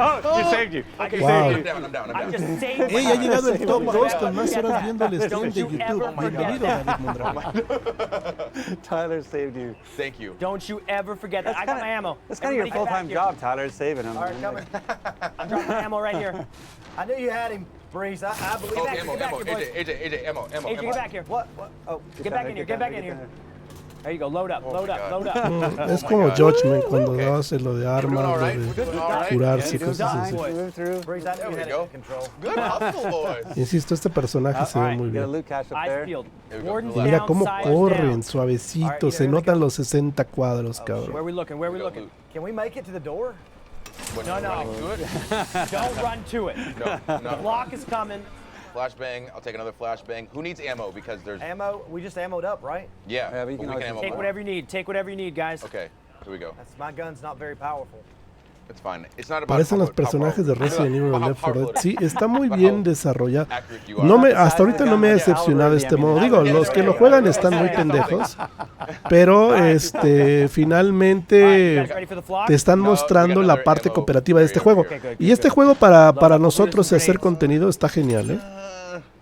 Oh, he saved you. I He just Wow. saved I'm you. down, I'm down, I'm I down. just saved Ey, ha llegado el top Don't 2 you con más ever horas viendo el stream Don't de you YouTube. ever Bienvenido, David Mondragón. Tyler saved you. Thank you. Don't you ever forget that. I got my ammo. That's kind of your Everybody get full-time back job, Tyler, is saving him. All right, come here. I'm dropping my ammo right here. I knew you had him, Breeze. I believe Oh, that. ammo, get back ammo. here, boys. AJ, ammo. AJ, get back here. What? Oh, Get back in here. Get back in here. There you go. Load up. Load up. Load up. Es como Judgment cuando hace lo de We're doing all armas, right. lo We're de doing all right. curarse, Doing cosas fine. así. Moving through. Breeze, I There knew you we had go. it in control. Good hustle, boys. Insisto, este personaje se ve Alright, muy get a bien. loot cache up Eyes there. peeled. There we go. Warden's Mira down, cómo Silas corren, down. suavecito. Se notan los 60 cuadros, Where cabrón. we looking? Where we Go looking? loot. Can we make it to the door? When No, you're no. running to it? Don't run to it. No, no. Block is coming. Flashbang. I'll take another flashbang. Who needs ammo? Because there's Ammo? We just ammoed up, right? yeah. Yeah, but you but can we always can ammo Take more. whatever you need. Take whatever you need, guys. Okay, here we go. That's my gun's not very powerful. It's fine. It's not about Parecen how los personajes de powerful- Resident Evil how o Left 4 powerful Dead. it Sí, is. está muy But bien how desarrollado. accurate you No are. hasta ahorita no me ha decepcionado este modo. Digo, los que lo juegan están muy pendejos, pero finalmente You guys ready for the flock? te están No, mostrando we got la another parte ammo cooperativa de este area juego. here. Okay, good, Y good, este good. juego para Load up, nosotros we'll do hacer some grenades. contenido está genial, ¿eh?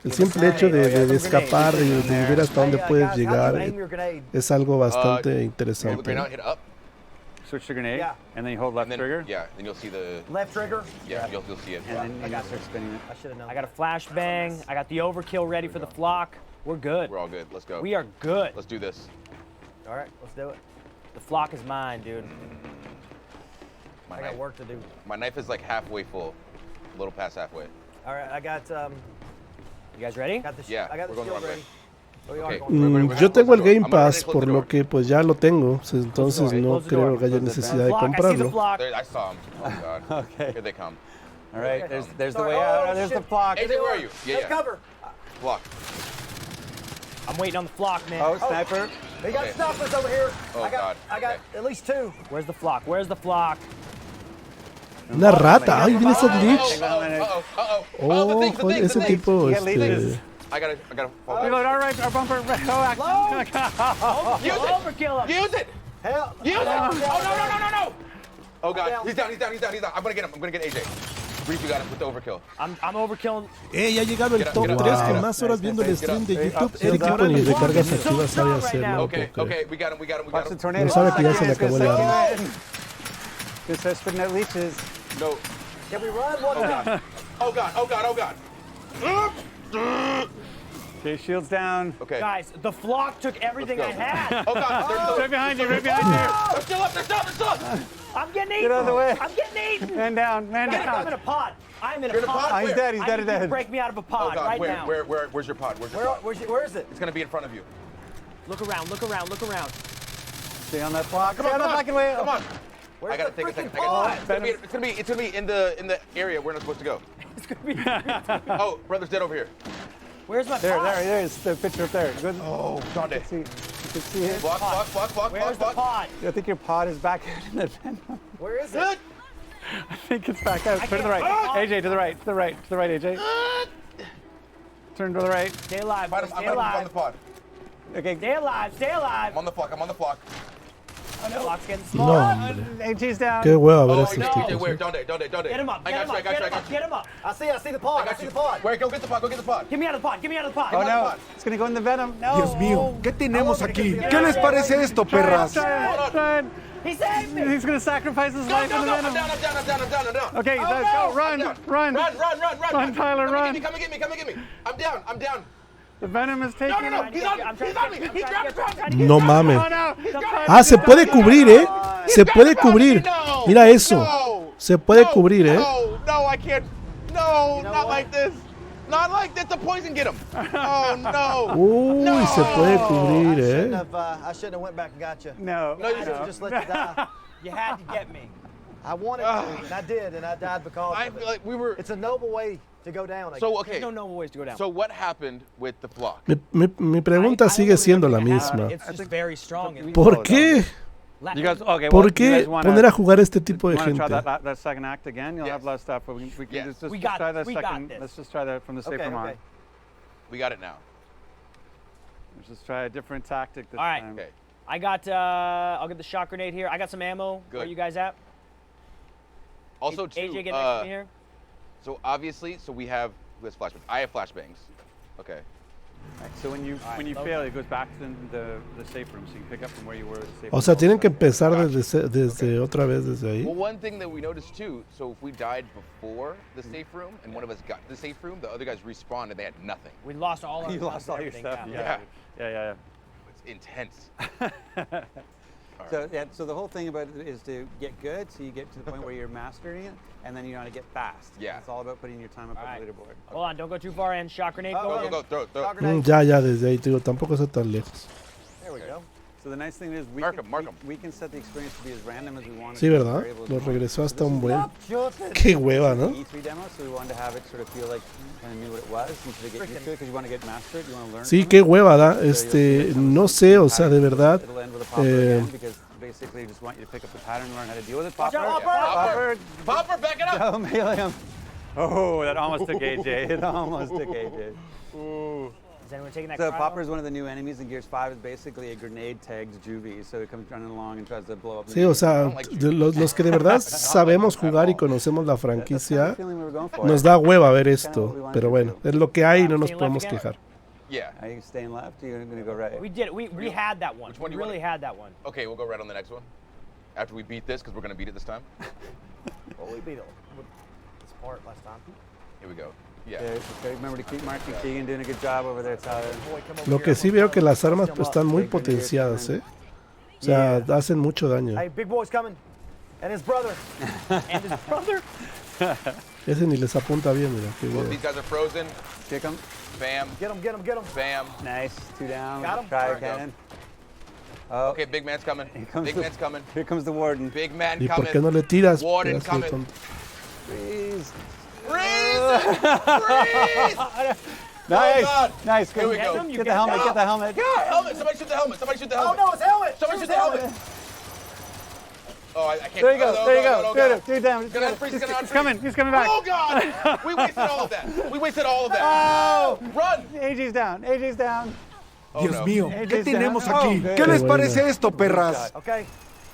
El simple hecho de escapar y de ver hasta dónde Hey, puedes guys, how do you llegar aim your grenade? es algo bastante Hit interesante. the grenade, hit up, Switch to grenade, Yeah. and then you hold left and then trigger, yeah, then you'll see the Left trigger? you'll see it. and then you can start spinning it. I should have known. I got a flashbang. I got the overkill ready for the flock. We're good. We're all good. Let's go. We are good. Let's do this. All right, let's do it. The flock is mine, dude. My I got knife, work to do. my knife is like halfway full, a little past halfway. All right, I got You guys ready? got the Yeah, I got the we're going the shield wrong ready. way. We are Okay. going. Yo tengo el Game I'm gonna Pass close por the lo door. que pues ya lo tengo, entonces no Close the creo door. que haya necesidad de Flock, I see the comprarlo. flock. There, I saw him. Oh God. Okay. Here they come. All right, there's the Sorry. way out. Oh, There's the shit. flock. AJ, where are you? Yeah, Take yeah. cover. Block. I'm waiting on the flock, man. Oh, sniper. They got Okay. snuffers over here. Oh, I got God. I got Okay. at least two. Where's the flock? Where's the flock? Una rata, ay, viene ese glitch. Uh-oh. Oh, the joder, things. ese tipo, You got leaders. I gotta fall Reload, back. all right, our bumper. Low. Use it. Overkill him. Use it. Hell. Use it. Oh, no. Oh God, down. he's down. I'm gonna get him. I'm gonna get AJ. Breeze, you got him with the overkill. I'm overkilling. Ya ha llegado el Get up, top get up, 3 get con up. más horas viendo el Get stream up. de Hey, YouTube. up, Eric shield Tipo ni down. recargas So activas strong sabe right hacerlo. now. Okay, porque we got him. Watch the him. tornado. No sabe que ya se le acabó el arma. Just start spitting out leeches. No. Can we run one time? Oh God. Okay, shields down. Okay. Guys, the flock took everything I Let's go. had. Oh God, Right behind you, right behind you. they're still up. I'm getting eaten. Get out of the way. I'm getting eaten. Man down, man Guys, I'm in down. a pod. I'm in You're a in a pod. pod? He's dead, he's I dead, need he's you to dead. break me out of a Oh pod God, right now. where's your pod? Where's your pod? Where is it? It's gonna be in front of you. Look around. Stay on that block. Stay on that fucking way. Come on. Where's I gotta the take a second. freaking pod? It's gonna be in the area we're not supposed to go. It's gonna be. Oh, brother's dead over here. Where's my There, pod? there is the picture up there. Good. Oh, Donde. See, you can see it. Block. Where's the pod? I think your pod is back in the venom. Where is it? I think it's back out. Turn to the right. can't- AJ, to the right. To the right, AJ. Turn to the right. Stay alive. Find him. Stay I'm on the alive. pod. Okay. Stay alive. Stay alive. I'm on the flock. The flock's getting No, smaller. hombre. AJ's down. Qué hueva ver Oh, estos no. tipos. Where? ¿eh? Donde. Get him up. I Get him got up. you. Get him up. I see the pod. I see the pod. Where? Go get the pod. Get me out of the pod. Get me out of the pod. Oh on the no, pod. it's gonna go in the venom. No. Dios mío, ¿qué tenemos aquí? get ¿Qué out. les parece esto, perras? Trying. He saved me. He's gonna sacrifice his Go. life in the I'm venom. down. Okay, Oh, let's no. go. Run. Run, Tyler, run. Come and get me. I'm down. The venom is taking No. him. He's on me. I'm trying He's on to me. get- He I'm trying to dropped. get- No mames. Oh no. Ah, se puede cubrir, ¿eh? Se puede cubrir. Mira eso. Se puede cubrir, ¿eh? No, I can't. No, not like this. Not like this. The poison get him. Oh no. Uy, se puede cubrir, ¿eh? I shouldn't have went back and got you. No. No, you I should have just let you die. You had to get me. I wanted to, and I did, and I died because I of feel it. like we were. It's a noble way to go down. I So guess. okay. There's no noble ways to go down. So what happened with the flock? Mi pregunta sigue siendo la misma. It's just very strong. ¿Por qué? You guys, okay, well, ¿Por you qué guys wanna, poner a jugar este tipo de wanna try gente? that second act again? You'll Yes. have less stuff, but we can Yes. just We got try the this, we got second. this. Let's just try that from the safe room on. We got it now. Let's just try a different tactic this All right. time. Okay. I got, I'll get the shock grenade here. I got some ammo. Where Good. you guys at? Also, too, AJ, get next to me here. so obviously, who has flashbangs? I have flashbangs. Okay. Right, so when you load fail, it goes back to the safe room, so you can pick up from where you were at the safe O room. sea, tienen que empezar desde otra vez desde ahí. Well, one thing that we noticed too, so if we died before the safe room and one of us got to the safe room, the other guys respawned and they had nothing. We lost all our You lost all your everything, stuff. yeah. Yeah. It's intense. So the whole thing about it is to get good, so you get to the point where you're mastering it, and then you want to get fast. Yeah. It's all about putting your time up All on right. the leaderboard. Hold on, don't go too far in. Shock grenade. Go, Go. throw it. Ya, desde ahí, te digo, tampoco está tan lejos. There we go. So the nice thing is Mark 'em. we can set the experience to be as random as we want. Sí, ¿verdad? Lo regresó hasta un buen. Qué hueva, ¿no? E3 demo, so we wanted to have it sort of feel like kind of knew what it was and sort of get used to it because you want to get mastered, you want to learn. Sí, from qué it. hueva, da. So you'll see No sé, o sea, de verdad. It'll end with a popper again because basically just want you to pick up the pattern and learn how to deal with it. Watch out, Popper. Popper, back it up! Oh, melee him. Oh, that almost took AJ. It almost took AJ. Is anyone taking that? So cryo? Popper is one of the new enemies in Gears 5. It's basically a grenade tagged juvie, so it comes running along and tries to blow up. Sí, o sea, los que de verdad sabemos jugar y conocemos la That's the kind franquicia, of feeling we were going for. nos da hueva ver esto. Pero bueno, es lo que hay y no nos podemos quejar. Yeah. Are you staying left? Or are you going to go right? We did. We had that one. Which one We do you really wanna- had that one. Okay, we'll go right on the next one. After we beat this, because we're going to beat it this time. Well, we beat it with this part last time. Here we go. Yeah. Yeah, okay, remember to keep marking Keegan doing a good job over there, Tyler. Boy, come over Lo here. que sí veo que las armas pues, están muy potenciadas, ¿eh? O sea, hacen mucho daño. Hey, big boy's coming. And his brother. And his brother. Ese ni les apunta bien, mira, qué Well, hueva. these guys are frozen. Kick him. Bam. Get him, get him, get him. Bam. Nice. 2 down. Got him. Try There we go. cannon. Oh, Okay, big man's coming. comes Big the- man's coming. here comes the warden. Big man ¿Y por coming. qué no le tiras? Warden Pedazo de coming. tonto? Freeze. Freeze! Freeze! Nice. God. Nice. Here we Get go. him, you the get helmet. him. Get the helmet. Yeah, helmet. Somebody shoot the helmet. Somebody shoot the Oh helmet. no, his helmet. Somebody shoot the helmet. Oh, I can't. There you go. Oh, no, There you no, go. no, Good. no. 2 down. He's gonna unfreeze. He's gonna unfreeze. He's coming. He's coming back. Oh God! We wasted all of that. We wasted all of that. Oh! Run! AJ's down. AJ's down. Oh, Dios no. mío, ¿qué AJ's tenemos down. aquí? Oh, ¿Qué good. les Qué parece buena. esto, perras? Okay.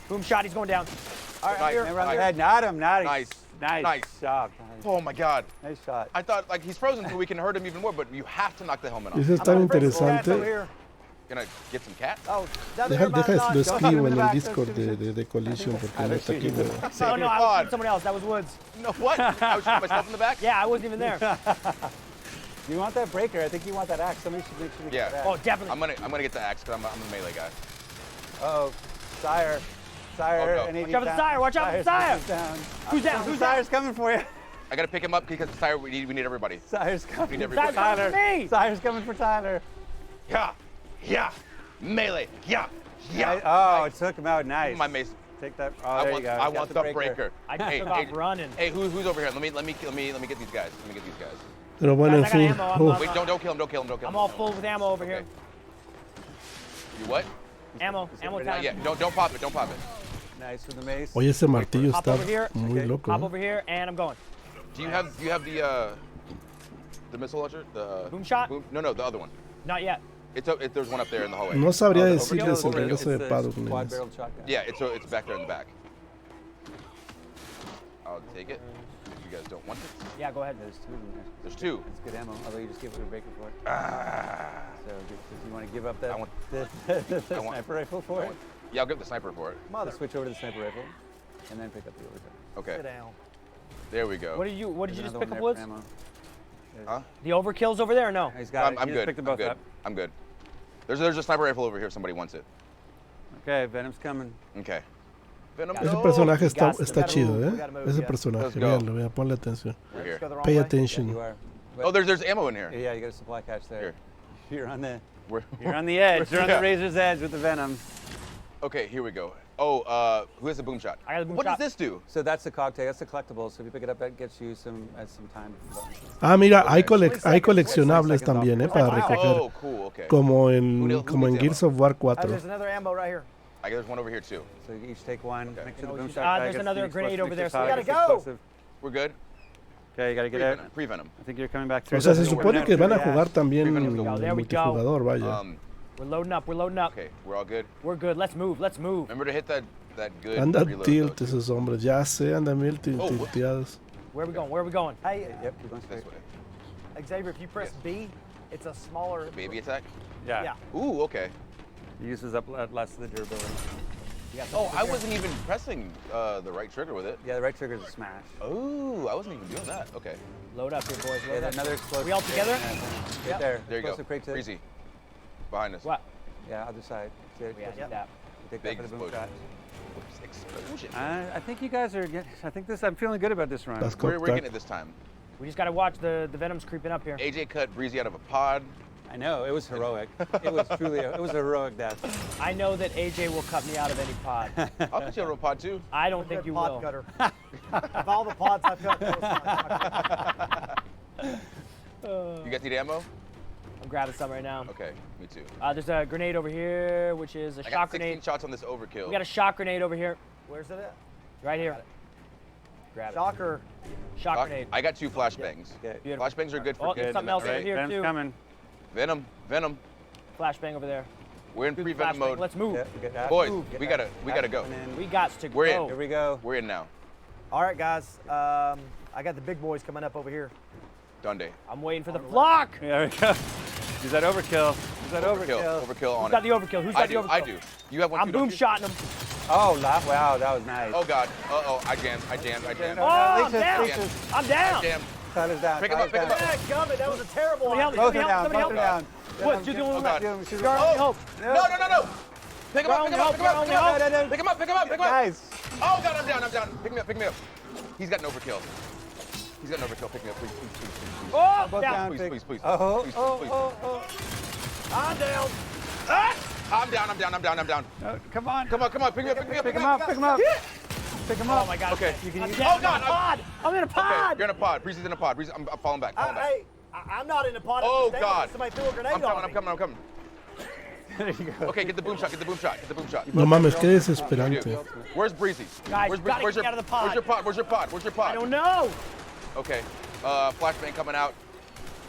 Boom shot. He's going down. All right, Nice. here. Around the Nice. head. Not him. Nice. Nice. Nice. Nice. job. Oh my God! Nice shot. I thought like he's frozen so we can hurt him even more, but you have to knock the helmet off. Ese es tan interesante. Gonna get some cat. Oh, down Deja, there, deja man, lo no, escribo en el Discord de Collision porque no está aquí, güey. Oh no, I was shooting someone else. That was Woods. No what? I was shooting myself in the back. Yeah, I wasn't even there. You want that breaker? I think you want that axe. Somebody should make sure we Yeah. get that Oh, axe. definitely. I'm gonna get the axe because I'm a melee guy. Oh, Sire. Sire. Oh, no. and AJ's Watch out for the down. Sire, watch out for the Sire. Sire's down. Who's down? Who's down? Sire's coming for you. I gotta pick him up because Tyler, we need everybody. Sire's We coming need for everybody. Sire's coming Tyler. for me. Sire's coming for Tyler. Yeah, melee. Yeah. Oh, it took him out. Nice. My mace. Take that. Oh, I there want you go. I Got want the breaker. I just Hey, took hey, off running. Hey, who's over here? Let me get these guys. Let me get these guys. Pero bueno, en Guys, I got fin. ammo, I'm Uf. Wait, don't kill him. Don't kill him. I'm all full with ammo over here. Okay. You what? Ammo Not yet. time. Don't pop it. Don't pop it. Nice with the mace. Oye, ese martillo Hop está over here. muy Okay. loco. Hop ¿eh? over here, and I'm going. Do you have the missile launcher? The Boom shot? No, the other one. Not yet. There's one up there in the hallway. No sabría Oh, the decirles el overkill, regreso de it's the Paddock. quad-barreled shotgun. Yeah, it's back there in the back. I'll take it. If you guys don't want it. Yeah, go ahead. There's 2 in there. There's 2. It's good ammo, although you just give it a breaker for it. So, do you want to give up that I want- the I want- sniper rifle for it? Yeah, I'll give the sniper for it. Mother. Switch over to the sniper rifle, and then pick up the overkill. Okay. Sit down. There we go. What did you There's just another pick one up, there Woods? for ammo. Huh? The overkill's over there or no? He's got it. I'm You just good. picked them I'm both good. up. I'm good. There's a sniper rifle over here if somebody wants it. Okay, Venom's coming. Okay. Venom, Ese no! personaje está, Got it. está chido, ¿eh? We gotta move, Ese yeah. personaje, Let's go. véanlo, vean, ponle atención. We're here. Go the wrong Pay way. Yeah, attention. you are. Oh, there's ammo in here. Yeah, you got a supply catch there. You're on the We're- you're on the edge. You're on Yeah. the razor's edge with the Venom. Okay, here we go. Oh, who has the boom shot? I got the boom What shot. does this do? So that's the cog tag. That's the collectible. So if you pick it up, that gets you some time. Ah, mira, hay, Okay. hay coleccionables también, ¿eh? Para recoger. Oh, cool. Okay. Como Who en needs Gears ammo? of War Oh, 4. there's another ammo right here. There's one over here too. So you each take one. Okay. Make sure the boom shot. there's another grenade over there, so we gotta go. We're good. Okay, you gotta get out. Pre-venom. I think you're coming back through. O sea, se this. supone que van a jugar también There we go. multijugador, vaya. We're loading up. We're loading up. Okay, we're all good. We're good. Let's move. Let's move. Remember to hit that good Anda reload, tilt though, too. esos hombres, ya sé, andan bien what? tilteados. Where are we going? Where are we going? Hey, Yep, we're going straight. This way. Xavier, if you press B, it's a smaller. Baby attack. Yeah. Yeah. Ooh, okay. It uses up less of the durability. Oh, I wasn't even pressing the right trigger with it. Yeah, the right trigger is a smash. Oh, I wasn't even doing that. Okay. Load up here, boys. Yeah, Load up. another explosive. We all together? Right Yep. there. There you go. Explosive crate to- Breezy. Behind us. What? Yeah, other side. See it? Yeah, Yep. that. Take Big that for the boom explosion. shot. Explosion. I think you guys are getting. I think this. I'm feeling good about this run. Let's We're go. getting it this time. We just got to watch the venoms creeping up here. AJ cut Breezy out of a pod. I know, it was heroic. It was truly, it was a heroic death. I know that AJ will cut me out of any pod. I'll put you out of a pod too. I don't think Good you pod will. cutter. Of all the pods I've cut, that was You got the ammo? I'm grabbing some right now. Okay, me too. There's a grenade over here, which is a I shock got 16 grenade. shots on this overkill. We got a shock grenade over here, Where's it at? right here. Grab it. Shocker. Shock grenade. I got 2 flashbangs. Okay. Beautiful. Flashbangs are good for Oh, there's getting something them else out, over right? here Ben's too. coming. Venom. Flashbang over there. We're in pre-venom Flashbang. mode. Let's move. Yeah, get that. Boys, Move, get we that. gotta go. And then- We got to We're in. go. Here we go. We're in now. All right, guys. I got the big boys coming up over here. Dundee. I'm waiting for the block. There we go. Use that overkill. Use that overkill. Overkill on Who's got the it. overkill? Who's got the overkill? I do. You have one I'm too, boom don't you? shotting him. Oh, wow, that was nice. Oh God. Uh-oh. I jammed. Oh, I'm Lisa's- down. Lisa's- I'm down. Jammed. Tyler's down. Pick him up, Tyler's pick him down. up. Gummit, that was a terrible Somebody help me. Both are Somebody down, help me. both Somebody are help down. me. What? You're the only Oh, one God. left. She's Scar, going- help. No. Pick him up, pick him up, pick him up, pick him up. Pick him up. Guys. Oh God, I'm down. Pick me up. He's got an overkill. Pick me up, please. Oh, Both down. down. Please. I'm down. I'm down. Come on. Come on. Pick me up. Pick him up. Pick him Oh up. my God. Okay. I'm Oh down. God. I'm in a Okay, pod. you're in a pod. Breezy's in a pod. Breezy, I'm falling back. Hey, I'm not in the pod. Oh, I'm down. God. Somebody threw a grenade I'm on me. coming. There you go. Okay, get the boom shot. No mames, qué You desesperante. do. Where's Breezy? Guys, Where's you gotta where's get your out of the pod. Where's your pod? I don't know. Okay. Flashbang coming out.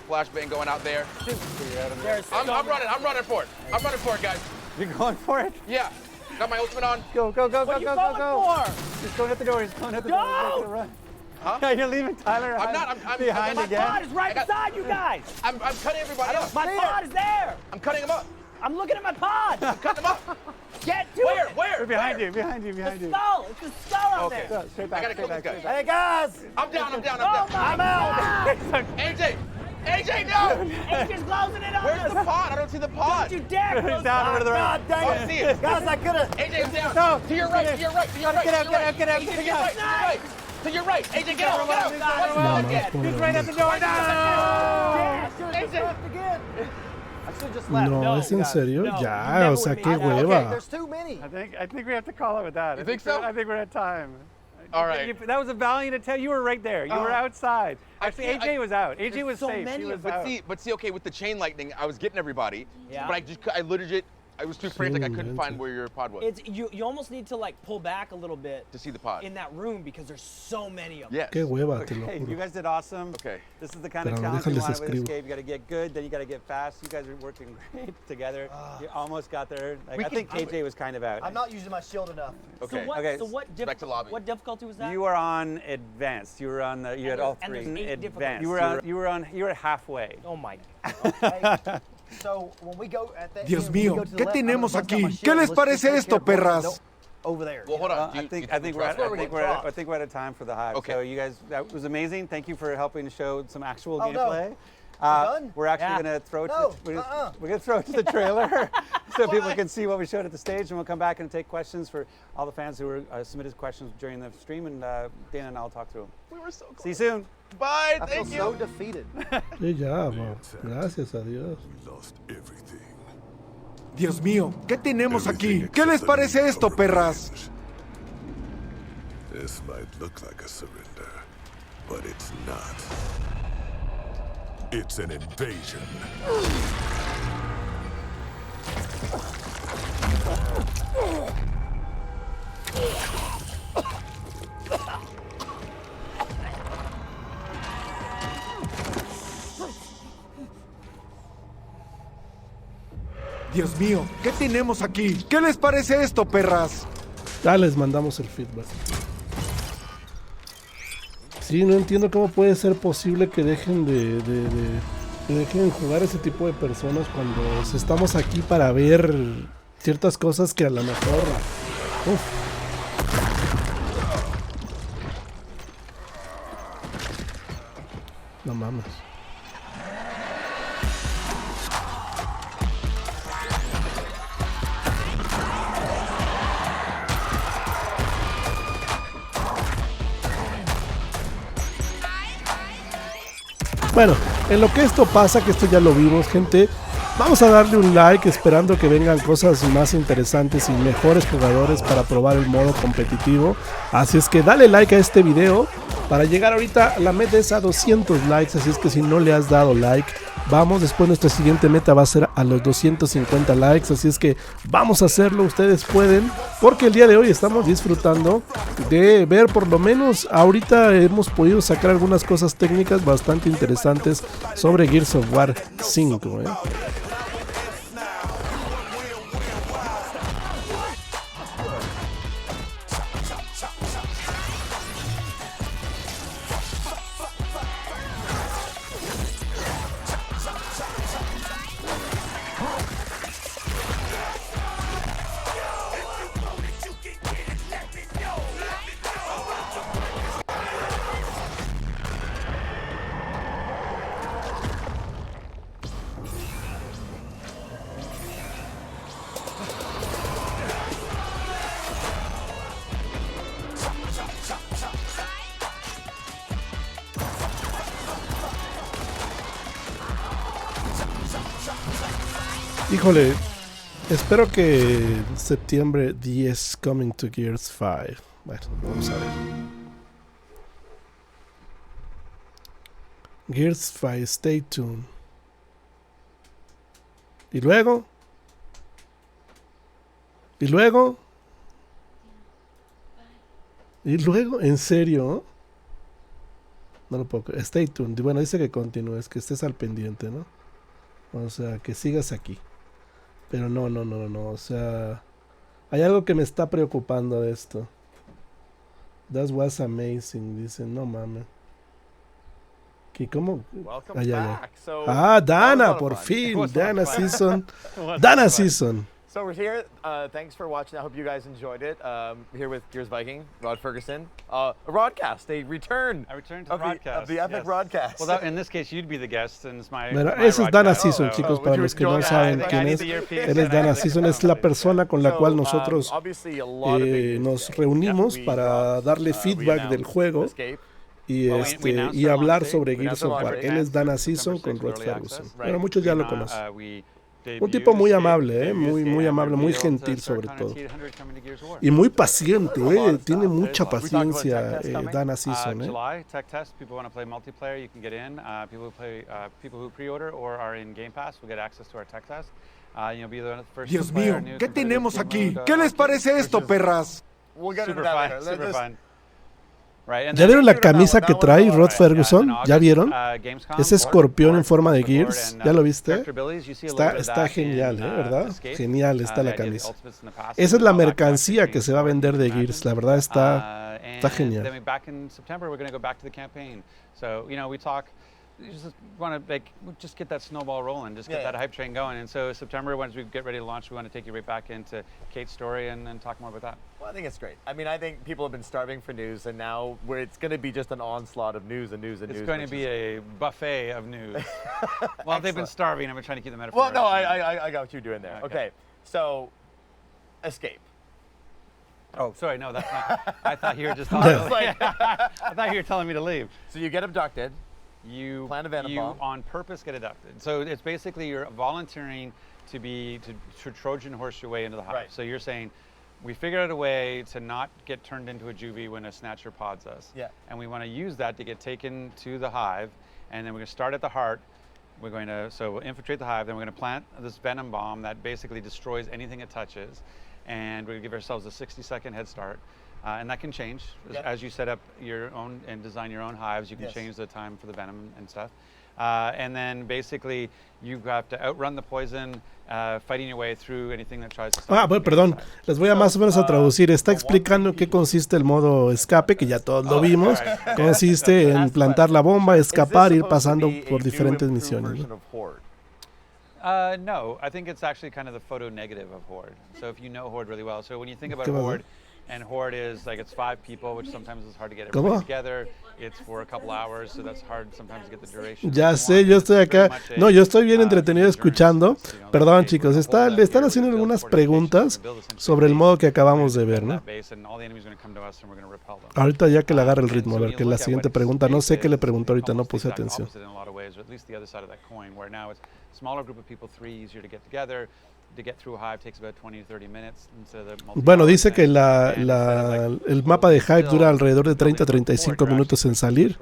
Flashbang going out there. There's I'm running for it, guys. You're going for it? Yeah. Got my ultimate on. Go. What are you going for? Just go hit the door. He's going to hit the Go! door. Make it run. Huh? Yeah, you're leaving Tyler. I'm not. I'm behind My again. pod is right beside you guys. I'm cutting everybody up. My pod is there. I'm cutting them up. I'm looking at my pod. Cutting them up. Get to it. Where? Behind Where? you. The skull. It's the skull out Okay. there. Go, straight I back. gotta Straight kill back. this guy. Straight back. Hey, guys. I'm down. Oh my I'm out. God. AJ, no! It's just closing it on Where's us. the pod? I don't see the pod. Don't you dare close down the over to the pod. right. God dang Oh, it. I see it. Guys, I could have. AJ's down. No. To your right. Get out. AJ, to your Nice. right. To your right. AJ, get out. God, No, again. no, He's right at the door. No! I should have just left again. I should have just left. No, ¿es en guys, serio? no. Ya, Never o sea, with me. qué I know. Okay, hueva. there's too many. I think we have to call it with that. You think so? I think we're at time. All right. That was a valiant attempt. You were right there. You were outside. Actually, can't- AJ was out. AJ was so safe. many He was of But out. see, okay, with the chain lightning, I was getting everybody. Yeah. But I legit, I was too frantic. I couldn't find where your pod was It's you almost need to like pull back a little bit to see the pod. in that room because there's so many of them. Yes. Qué hueva, te lo Hey, you juro. guys did awesome. Okay. This is the kind of Pero challenge you déjales want with escribo. Escape. You got to get good, then you got to get fast. You guys are working great together. You almost got there. Like, We I can think do it. AJ was kind of out. I'm not using my shield enough. Okay. So what back to lobby. what difficulty was that? You are on advanced. You were on the. You had all and three. there's 8 Advanced. difficulties. You were halfway. Oh my. Okay. So when we go at that Dios end, when we mío, go to the ¿qué left, I'm gonna tenemos bust out aquí? my ¿Qué shield. les Let's parece just take esto, care of what we perras? don't- Over there. Well, hold on. Well, Do you- I think you we're at trust me? I think we're at a time for the hive. Okay. So you guys, that was amazing. Thank you for helping to show some actual Oh, no. gameplay. done? We're actually Yeah. going to throw it. No, We're uh-uh. going to throw it to the trailer so people Why? can see what we showed at the stage, and we'll come back and take questions for all the fans who were submitted questions during the stream, and Dana and I'll talk through them. We were so close. See you soon. Bye. I feel Thank so you. defeated. Sí, ya, no. Gracias a Dios. We lost everything. Dios mío, ¿qué tenemos aquí? Everything ¿Qué les except parece the esto, means of perras? revenge. This might look like a surrender, but it's not. It's an invasion. Dios mío, ¿qué tenemos aquí? ¿Qué les parece esto, perras? Ya les mandamos el feedback. Sí, no entiendo cómo puede ser posible que dejen que dejen jugar ese tipo de personas cuando estamos aquí para ver ciertas cosas que a lo mejor... Uf. No mames. Bueno, en lo que esto pasa, que esto ya lo vimos, gente, vamos a darle un like esperando que vengan cosas más interesantes y mejores jugadores para probar el modo competitivo. Así es que dale like a este video para llegar ahorita, la meta es a 200 likes, así es que si no le has dado like, vamos, después nuestra siguiente meta va a ser a los 250 likes, así es que vamos a hacerlo, ustedes pueden, porque el día de hoy estamos disfrutando de ver, por lo menos ahorita hemos podido sacar algunas cosas técnicas bastante interesantes sobre Gears of War 5, Híjole, espero que septiembre 10 coming to Gears 5. Bueno, vamos a ver. Gears 5, stay tuned. ¿Y luego? ¿Y luego? ¿Y luego? ¿En serio? No lo puedo creer. Stay tuned. Bueno, dice que continúes, que estés al pendiente, ¿no? O sea, que sigas aquí. Pero no, o sea, hay algo que me está preocupando de esto. That was amazing, dicen, no mames. ¿Qué, cómo? Dana, por fin, Dana Season. Dana Season. So we're here. Thanks for watching. I hope you guys enjoyed it. Here with Gears Viking, Rod Ferguson. A Rodcast, a return. I returned to the broadcast. Of the epic Rodcast. Well, in this case, you'd be the guest, and it's my. Bueno, ese es Dana Season, chicos, para los que no saben quién es. Él es Dana Season, es la persona con la cual nosotros nos reunimos para darle feedback del juego y hablar sobre Gears of War. Él es Dana Season con Rod Ferguson. Bueno, muchos ya lo conocen. Un tipo muy amable, muy amable, muy gentil sobre todo. Y muy paciente, tiene mucha paciencia Dana Season. July, tech test, people want to play multiplayer, you can get in. People who pre-order or are in Game Pass will get access to our tech test. You'll be the first Dios mío, ¿qué tenemos aquí? ¿Qué les parece esto, perras? Super fun. ¿Ya vieron la camisa que trae Rod Ferguson? ¿Ya vieron? Ese escorpión en forma de Gears. ¿Ya lo viste? Está genial, ¿verdad? Genial está la camisa. Esa es la mercancía que se va a vender de Gears. La verdad está genial. You just want to just get that snowball rolling, just get that hype train going. And so September, once we get ready to launch, we want to take you right back into Kate's story and talk more about that. Well, I think it's great. I mean, I think people have been starving for news, and now it's going to be just an onslaught of news and news and news. It's going to be a buffet of news. Well, they've been starving. I've been trying to keep the metaphor. Well, no, I got what you're doing there. Okay, so Escape. Oh, sorry, no, that's not. I thought you were just telling me. I thought you were telling me to leave. So you get abducted. You plan a venom bomb. On purpose get abducted. So it's basically you're volunteering to Trojan horse your way into the hive. Right. So you're saying, we figured out a way to not get turned into a juvie when a snatcher pods us. Yeah. And we want to use that to get taken to the hive, and then we're going to start at the heart, we're going to we'll infiltrate the hive. Then we're going to plant this venom bomb that basically destroys anything it touches, and we're going to give ourselves a 60-second head start. And that can change as you set up your own and design your own hives. You can change the time for the venom and stuff. And then basically you have to outrun the poison, fighting your way through anything that tries to stop bueno, perdón, les voy a más o menos a traducir. Está explicando en qué consiste el modo escape, que ya todos lo vimos. Consiste en plantar la bomba, escapar, ir pasando por diferentes misiones, ¿no? No, I think it's actually kind of the photo negative of Horde. So if you know Horde really well, so when you think about Horde, and Horde is like it's 5 people, which sometimes is hard to get everybody together. It's for a couple hours, so that's hard sometimes to get the duration. Ya sé, yo estoy acá. No, yo estoy bien entretenido escuchando. Perdón, chicos, le están haciendo algunas preguntas sobre el modo que acabamos de ver, ¿no? Ahorita ya que le agarre el ritmo, a ver, que es la siguiente pregunta. No sé qué le preguntó ahorita, no puse atención. Bueno, dice que el mapa de Hive dura alrededor de 30 a 35 minutos en salir.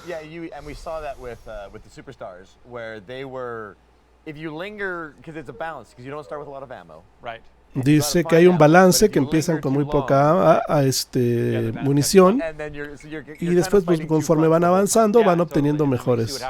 Yeah, and we saw that with the superstars, where they were, if you linger, because it's a balance, because you don't start with a lot of ammo. Right. Dice que hay un balance, que empiezan con muy poca munición y después pues, conforme van avanzando van obteniendo mejores.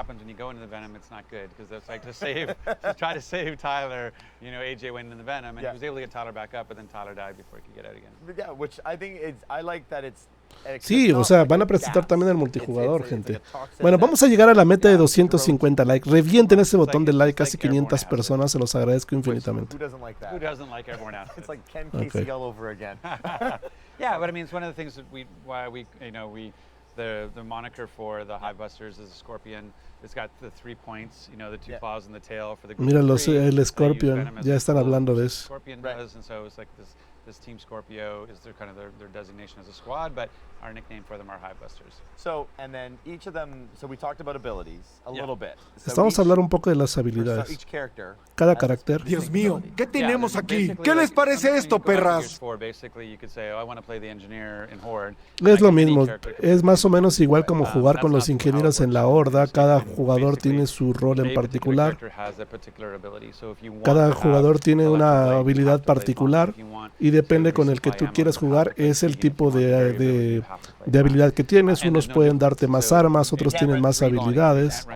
Sí, o sea, van a presentar también el multijugador, gente. Bueno, vamos a llegar a la meta de 250 likes. Revienten ese botón de like, casi 500 personas, se los agradezco infinitamente. It's like Ken Casey all over again. Yeah, but I mean, it's one of the things that the moniker for the Hive Busters is a scorpion. It's got the 3 points, the 2 claws in the tail for the group. Mira el Scorpion, ya están hablando de eso. Scorpion does, and so it's like this Team Scorpio is their kind of their designation as a squad, but our nickname for them are Hive Busters. So, and then each of them, so we talked about abilities a little bit. Estamos a hablar un poco de las habilidades. Cada carácter. Dios mío, ¿qué tenemos aquí? ¿Qué les parece esto, perras? Es lo mismo, es más o menos igual como jugar con los ingenieros en la horda. Cada jugador tiene su rol en particular. Cada jugador tiene una habilidad particular y depende con el que tú quieras jugar, es el tipo de habilidad que tienes. Unos pueden darte más armas, otros tienen más habilidades.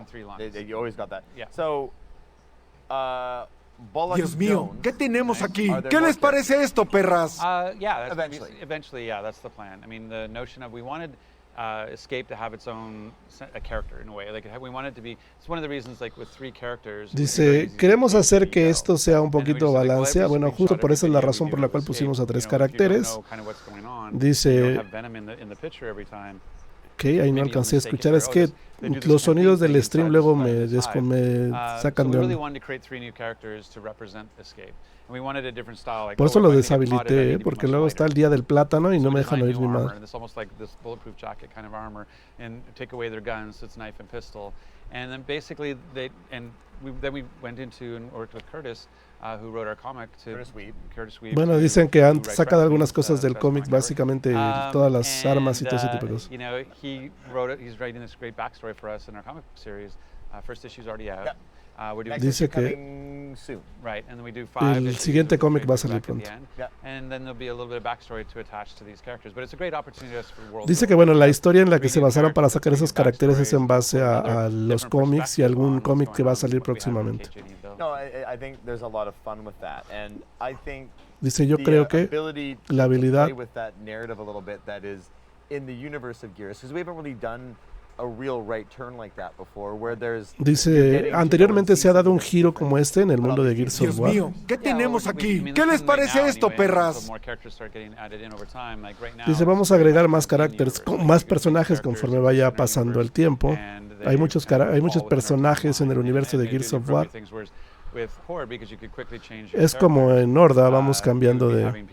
Dios mío, ¿qué tenemos aquí? ¿Qué les parece esto, perras? Eventually, that's the plan. I mean, the notion of we wanted Escape to have its own character in a way. Like we want it to be. It's one of the reasons, like with 3 characters. Dice, queremos hacer que esto sea un poquito balanceado. Bueno, justo por eso es la razón por la cual pusimos a 3 caracteres. Dice, ahí no alcancé a escuchar. Es que los sonidos del stream luego me sacan de onda. Por eso lo deshabilité, porque luego está el día del plátano y no me dejan oír ni más. Bueno, dicen que han sacado algunas cosas del cómic, básicamente todas las armas y todo ese tipo de cosas. Dice que el siguiente cómic va a salir pronto. Dice que bueno, la historia en la que se basaron para sacar esos caracteres es en base a los cómics y algún cómic que va a salir próximamente. Dice, yo creo que la habilidad dice, anteriormente se ha dado un giro como este en el mundo de Gears of War. Dios mío, ¿qué tenemos aquí? ¿Qué les parece esto, perras? Dice, vamos a agregar más caracteres, más personajes conforme vaya pasando el tiempo. Hay muchos personajes en el universo de Gears of War. Es como en Horda, vamos cambiando de...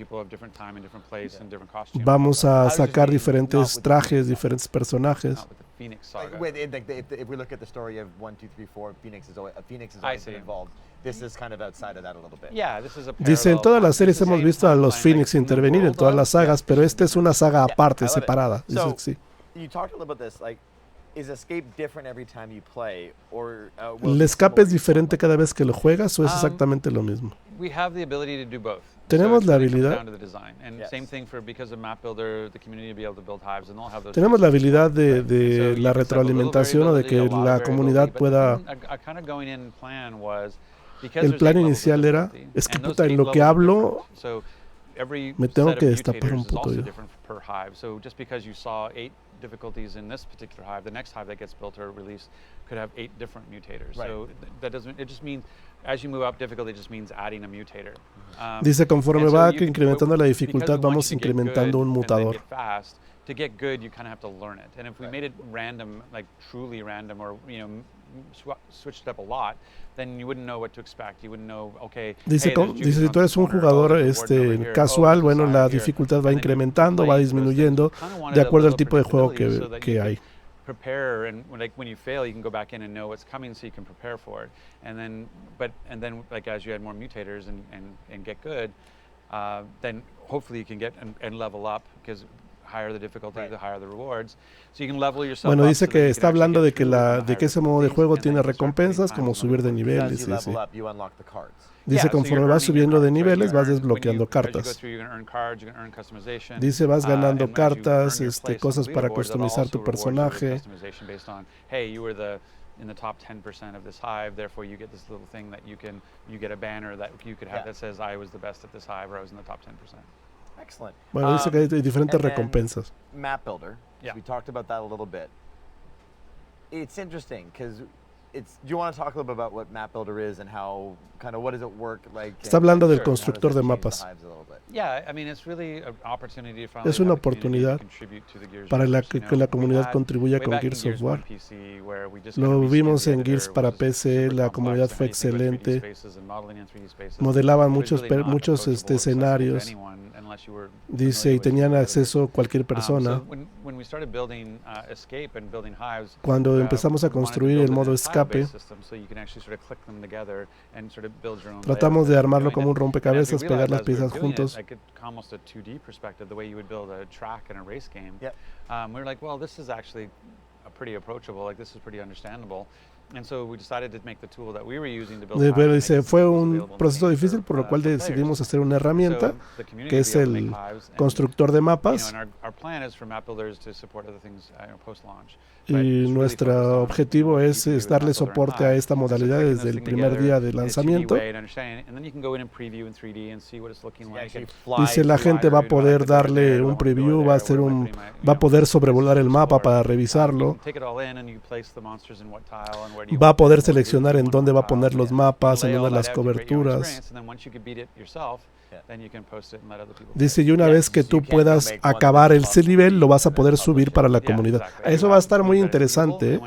Vamos a sacar diferentes trajes, diferentes personajes. If we look at the story of 1, 2, 3, 4, Phoenix is always been involved. This is kind of outside of that a little bit. Dice, en todas las series hemos visto a los Phoenix intervenir en todas las sagas, pero esta es una saga aparte, separada. Dice que sí. You talked a little about this, like is escape different every time you play, or ¿El escape es diferente cada vez que lo juegas o es exactamente lo mismo? We have the ability to do both. Tenemos la It comes habilidad. down to the design. And same thing because of Map Builder, the community will be able to build hives, and they'll have those. Tenemos la habilidad de So you la can set a little retroalimentación o de que variability, a lot la of comunidad variability, pueda. but then a kind of going in plan was because El there's plan 8 levels of inicial era, difficulty, es que and those puta, en 8 lo que levels are hablo, different. So every me tengo set que of destapar un mutators is poco also yo. different per hive. So just because you saw 8 difficulties in this particular hive, the next hive that gets built or released could have 8 different mutators. Right. So that doesn't, it just means as you move up difficulty, it just means adding a mutator. Dice, conforme and so va you- incrementando la because dificultad, we want vamos you to get incrementando good un and then mutador. get fast. To get good, you kind of have to learn it. And if we made it random, like truly random, or switched it up a lot, then you wouldn't know what to expect. You wouldn't know, okay. Dice, hey, there's dice, si juice tú on eres this un corner, jugador there's a board number here, casual, there's a bueno, sign la here. dificultad va And then you incrementando, va play those things. disminuyendo Kind of wanted de a acuerdo al little tipo de juego predictability so that que you hay. could prepare, and when you fail, you can go back in and know what's coming, so you can prepare for it. And then, like as you add more mutators and get good, then hopefully you can get and level up, because higher the difficulty, the higher the rewards. So you can level yourself Bueno, up dice so that que you está can actually hablando get de que through de que ese modo de juego tiene recompensas como subir de niveles. as you Sí, level sí. up, you unlock the cards. Dice, conforme vas subiendo de niveles, vas desbloqueando cartas. Dice, vas ganando cartas, cosas para customizar tu personaje. Hey, you were in the top 10% of this hive, therefore you get this little thing that you get a banner that you could have that says I was the best at this hive, or I was in the top 10%. Excellent. Bueno, dice que hay diferentes and then recompensas. Map Builder. Yeah. We talked about that a little bit. It's interesting because do you want to talk a little bit about what Map Builder is and how what does it work like? Está hablando del and how does constructor it de change the mapas. hives a little bit? Yeah, I mean, it's really an opportunity for Es una oportunidad para que la comunidad contribuya con Gears of War. Lo vimos en Gears para PC, la comunidad fue excelente. Modelaban muchos escenarios. Dice, y tenían acceso a cualquier persona. Cuando empezamos a construir el modo escape, tratamos de armarlo como un rompecabezas, pegar las piezas juntos. We were like, well, this is actually pretty approachable. Like, this is pretty understandable. And so we decided to make the tool that we were using to build. Pero dice, fue un proceso difícil, por lo cual decidimos hacer una herramienta que es el constructor de mapas. Y nuestro objetivo es darle soporte a esta modalidad desde el primer día de lanzamiento. Dice, la gente va a poder darle un preview, va a poder sobrevolar el mapa para revisarlo. Va a poder seleccionar en dónde va a poner los mapas, en dónde las coberturas. Dice, y una vez que tú puedas acabar ese nivel, lo vas a poder subir para la comunidad. Eso va a estar muy interesante.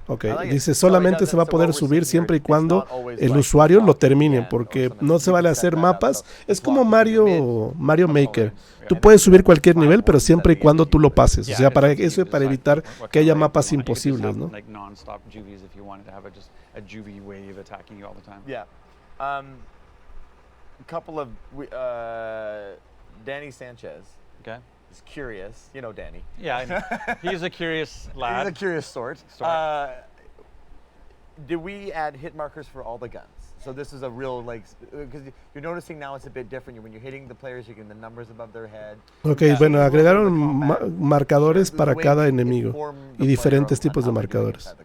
Ok, dice, solamente se va a poder subir siempre y cuando el usuario lo termine, porque no se vale hacer mapas. Es como Mario Maker. Tú puedes subir cualquier nivel, pero siempre y cuando tú lo pases. O sea, para eso es para evitar que haya mapas imposibles, ¿no? Yeah. A couple of Danny Sanchez. Okay. Is curious. You know Danny. Yeah, I know. He's a curious lad. He's a curious sort. Did we add hit markers for all the guns? So this is a real, because you're noticing now it's a bit different. When you're hitting the players, you're getting the numbers above their head. Ok, bueno, agregaron marcadores para cada enemigo y diferentes tipos de marcadores.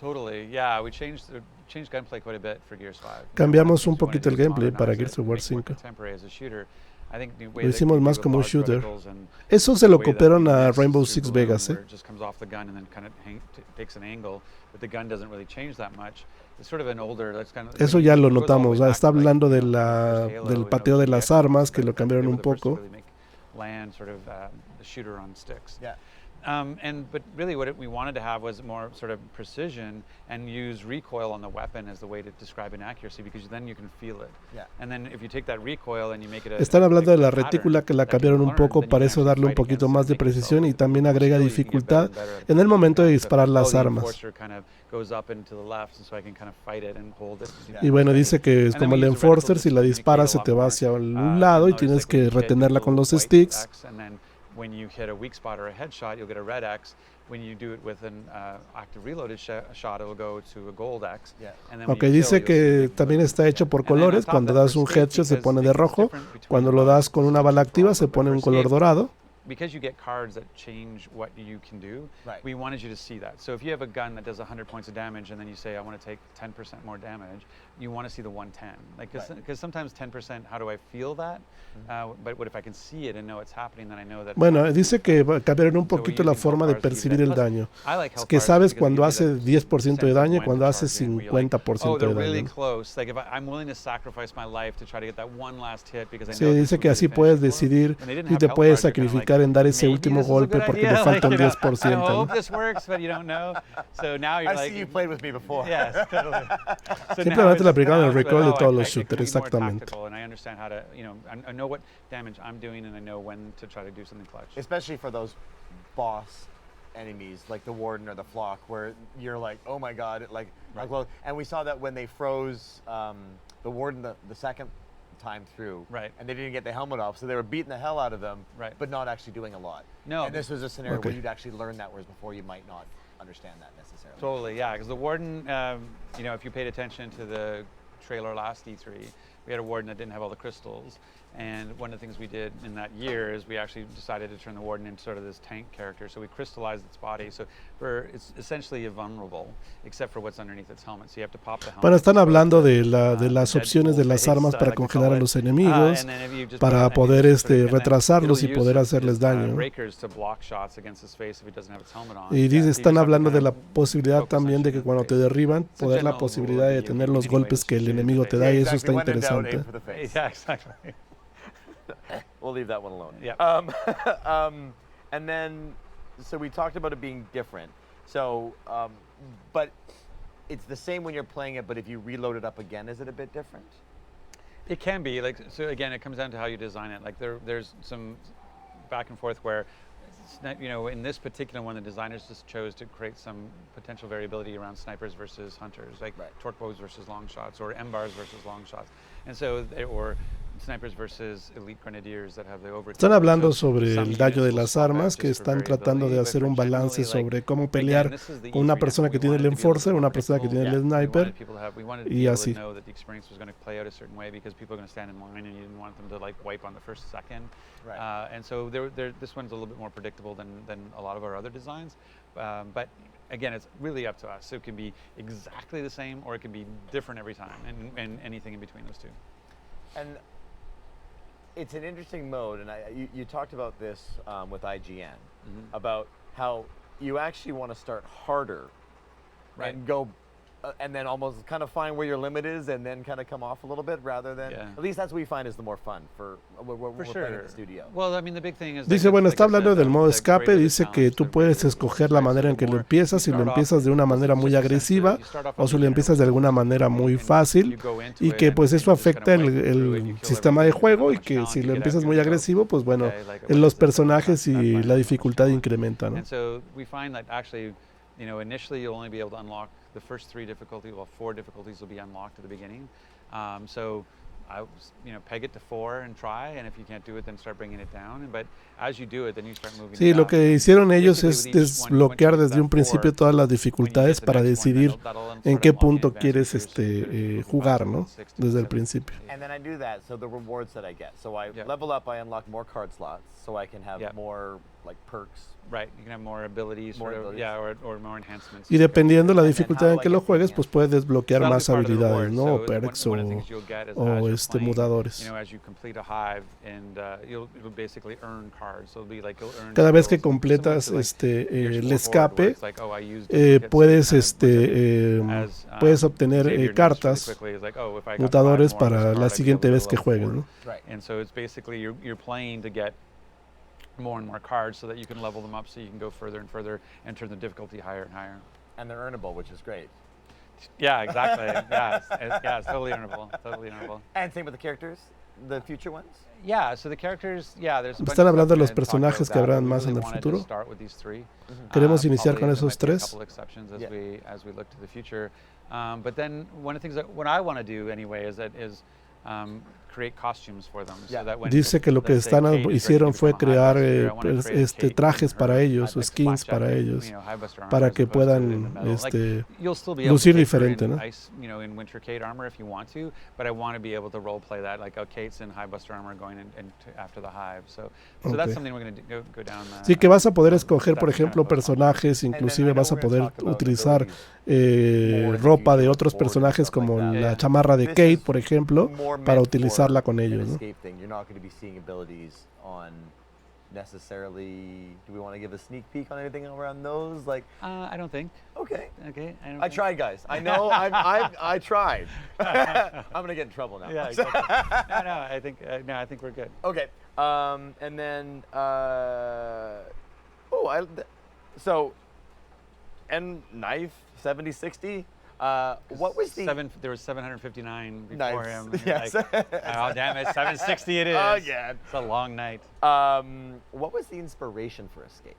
Totally, yeah. We changed gunplay quite a bit for Gears 5. Cambiamos un poquito el gameplay para Gears of War 5. Lo hicimos más como un shooter. Eso se lo copiaron a Rainbow Six Vegas, Eso ya lo notamos. Está hablando del pateo de las armas, que lo cambiaron un poco. But really what we wanted to have was more sort of precision and use recoil on the weapon as the way to describe inaccuracy, because then you can feel it. Yeah. And then if you take that recoil and you make it Están hablando de la retícula, que la cambiaron un poco para eso darle un poquito más de precisión, y también agrega dificultad en el momento de disparar las armas. Y bueno, dice que es como el Enforcer, si la disparas se te va hacia un lado y tienes que retenerla con los sticks. when you hit a weak spot or a headshot, you'll get a red X. When you do it with an active reloaded shot, it'll go to a gold X. Yeah. And then when Ok, you dice kill, you'll see a que big también blue. está hecho por And then on colores. top Cuando of that, das for un safety, headshot se because pone de it's rojo. different between Cuando the lo das buttons, con una bala activa se but pone for un color escape, dorado. because you get cards that change what you can do, Right. we wanted you to see that. So if you have a gun that does 100 points of damage and then you say, I want to take 10% more damage, you want to see the 110. Like, because sometimes 10%, how do I feel that? But what if I can see it and know it's happening, then I know that. Bueno, dice que cambiaron un poquito la forma de percibir el daño. Es que sabes cuando hace 10% de daño y cuando hace 50% de daño. Sí, dice que así puedes decidir y te puedes sacrificar en dar ese último golpe porque le falta un 10%. ¿no? I see you played with me before. Yes, totally. Simplemente le aplicaron el recoil de todos los shooters, exactamente. I know what damage I'm doing and I know when to try to do something clutch. Especially for those boss enemies like the Warden or the Flock, where you're like, oh my god, like, Right. and we saw that when they froze the Warden the second time through, Right. and they didn't get the helmet off, so they were beating the hell out of them, Right. but not actually doing a lot. No. And this was a scenario Okay. where you'd actually learn that, whereas before you might not understand that necessarily. Totally, yeah, because the Warden, if you paid attention to the trailer last E3, we had a Warden that didn't have all the crystals. And one of the things we did in that year is we actually decided to turn the Warden into sort of this tank character. So we crystallized its body. So it's essentially invulnerable, except for what's underneath its helmet. So you have to pop the helmet. Bueno, están hablando de las opciones de las armas para congelar a los enemigos, para poder retrasarlos y poder hacerles daño. Y dice, están hablando de la posibilidad también de que cuando te derriban, poder la posibilidad de detener los golpes que el enemigo te da, y eso está interesante. Yeah, exactly. We'll leave that one alone. Yeah. And then, so we talked about it being different. So, but it's the same when you're playing it, but if you reload it up again, is it a bit different? It can be. So again, it comes down to how you design it. Like there's some back and forth where, in this particular one, the designers just chose to create some potential variability around snipers versus hunters, like torque bows versus long shots, or M-bars versus long shots. And so, or snipers versus elite grenadiers that have the overkill. Están hablando sobre el daño de las armas, que están tratando de hacer un balance sobre cómo pelear con una persona que tiene el enforcer, una persona que tiene el sniper, y así. And so this one's a little bit more predictable than a lot of our other designs, but again, it's really up to us. So it can be exactly the same, or it can be different every time, and anything in between those two. And it's an interesting mode, and you talked about this with IGN, about how you actually want to start harder, and go, and then almost kind of find where your limit is, and then kind of come off a little bit, rather than, at least that's what we find is the more fun for we're playing in the studio. Well, I mean, the big thing is, dice, bueno, está hablando del modo escape, dice que tú puedes escoger la manera en que lo empiezas, si lo empiezas de una manera muy agresiva o si lo empiezas de alguna manera muy fácil, y que pues eso afecta el sistema de juego, y que si lo empiezas muy agresivo, pues bueno, los personajes y la dificultad incrementa, ¿no? Initially you'll only be able to unlock the first 3 difficulties, well, 4 difficulties will be unlocked at the beginning. So I peg it to 4 and try, and if you can't do it, then start bringing it down. But as you do it, then you start moving. Sí, lo que hicieron ellos es desbloquear desde un principio todas las dificultades para decidir en qué punto quieres jugar, ¿no? Desde el principio. And then I do that, so the rewards that I get. So I level up, I unlock more card slots, so I can have more like perks. Right, you can have more abilities, or more enhancements. Y dependiendo la dificultad en que lo juegues, pues puedes desbloquear más habilidades, ¿no? O perks o mudadores. Cada vez que completas el escape, puedes puedes obtener cartas, mutadores para la siguiente vez que juegues, ¿no? And so it's basically you're playing to get more and more cards so that you can level them up, so you can go further and further and turn the difficulty higher and higher. And they're earnable, which is great. Yeah, exactly. It's totally earnable. And same with the characters, the future ones? Yeah, so the characters, there's a bunch Están hablando de los personajes que habrán más en el futuro. Queremos iniciar con esos 3. As we look to the future. But then one of the things that what I want to do anyway is create costumes for them. Yeah. So that when, Dice que lo que let's say, Kate is ready hicieron to fue become a crear Highbuster, I wanna create Kate trajes in para her, ellos, o like, skins flak para jacket, ellos, you know, Highbuster armor para as que opposed to in the puedan metal. Like, you'll still be able lucir to take her diferente, in ¿no? ice, you know, in winter Kate armor if you want to, but I want to be able to role play that, like, oh, Kate's in Highbuster armor going after the Hive. So that's Okay. something we're going to go down. Sí, que vas a poder escoger, that por kind of ejemplo, goes on. personajes, inclusive I know vas a we're gonna poder talk about utilizar abilities more in the ropa de future with otros board and personajes stuff like como that. la Yeah. chamarra de This Kate, is por ejemplo, more para meant utilizarla for con an ellos, ¿no? escape thing. You're not going to be seeing abilities on necessarily. Do we want to give a sneak peek on anything around those? Like, I don't think. okay. Okay. I tried, guys. I know. I tried. I'm gonna get in trouble now. Yeah. Exactly. No, I think we're good. Okay. And then, so, and knife 70, 60. What was the There was 759 before Nice. him. Yes. Like, oh damn it, 760 it is. Oh, yeah. It's a long night. What was the inspiration for Escape?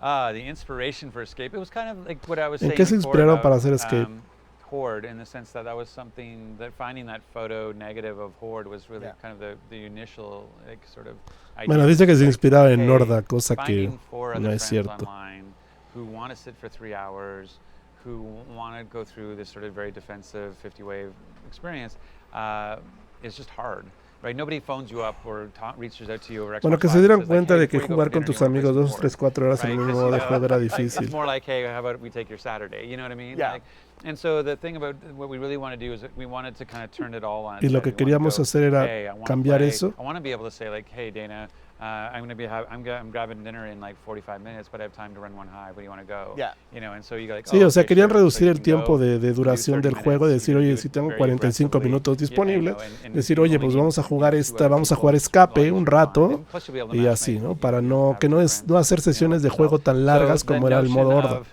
The inspiration for Escape, it was kind of like what I was ¿En saying qué se before inspiraron about, para hacer Escape? Horde, in the sense that was something that finding that photo negative of Horde was really Yeah. kind of the initial like sort of idea. Bueno, dice que se Like, inspiraba en hey, Norda, cosa que finding four no other es friends cierto. online who want to sit for 3 hours, who want to go through this sort of very defensive 50-wave experience, is just hard. Right? Nobody phones you up or reaches out to you over Xbox Bueno, que se Live dieron and says, like, cuenta hey, de que before you go jugar for con dinner, tus you wanna play amigos some 2, Horde, 3, 4 horas en right? el 'Cause, mismo you modo de know, juego era like, difícil. it's more like, hey, how about we take your Saturday? You know what I mean? Yeah. Like, and so the thing about what we really want to do is that we wanted to kind of turn it all on. Y lo its que head. We wanna queríamos go, hacer era hey, I wanna cambiar play- eso. I want to be able to say like, hey, Dana, I'm grabbing dinner in like 45 minutes, but I have time to run one Hive. Where do you want to go? Yeah. You know, and so you go like, Sí, oh, o sea, okay, querían sure. reducir So el you can tiempo go, de you do duración 30 del juego, minutes, decir, you oye, do si it tengo very 45 aggressively, minutos you know, disponibles, and decir, you oye, only pues need vamos a jugar two esta, other vamos a people jugar to escape log un into your rato mind. And plus you'll be able to y así, matchmake ¿no? with Para you, no have que two no friends, no hacer you know, sesiones de so- juego tan largas so como the era el modo notion horda. of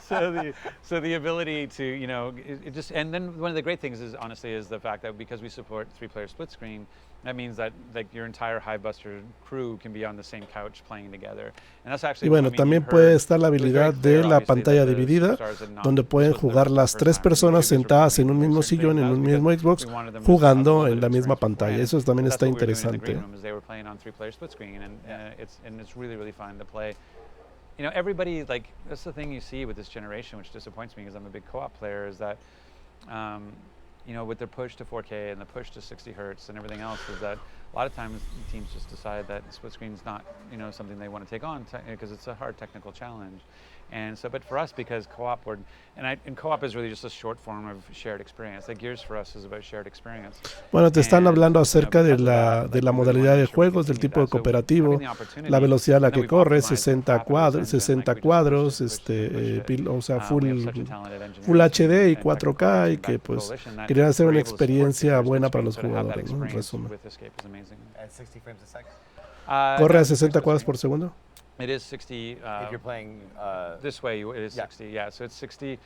so the ability to, you know, it just, and then one of the great things is honestly is the fact that because we support 3-player split screen, that means that like your entire Hivebuster crew can be on the same couch playing together. And that's actually Y bueno, I mean, también you puede heard, estar la it was very habilidad clear, de la obviously, pantalla that the dividida, superstars had not- donde pueden this was jugar their las first 3 time. personas YouTubers were sentadas en playing un mismo certain sillón, things. en That un was mismo because Xbox, we wanted them to have a jugando little bit en of la misma experience pantalla. beforehand. Eso también That's está what we were doing in the interesante. green room, is they were playing on 3-player split screen, and it's really fun to play. You know, everybody, like, that's the thing you see with this generation, which disappoints me because I'm a big co-op player, is that, you know, with their push to 4K and the push to 60 hertz and everything else, is that a lot of times teams just decide that split screen's not, you know, something they want to take on because it's a hard technical challenge. And so, but for us, because co-op, and co-op is really just a short form of shared experience. Like Gears for us is about shared experience. Bueno, te están And, hablando you know, acerca de because of that, de like, la we really modalidad wanna de make sure we juegos, del continue tipo de that. So cooperativo, having the opportunity, la velocidad a la and then que we've corre, optimized the 60 crap out of this cuadros, engine, 60 like, we just cuadros, pushed it. o sea, We full have such a talented engineering Full team HD y and technical 4K y team que back to pues Coalition that querían hacer we're una able to support experiencia 3-player buena split para los screen, so to have that jugadores, ¿no? En experience resumen. with Escape is amazing. At 60 frames a second. ¿Corre No, a 60 split cuadros screen. por segundo? It is 60. If you're playing, This way, it is yeah. 60. Yeah, so it's 60.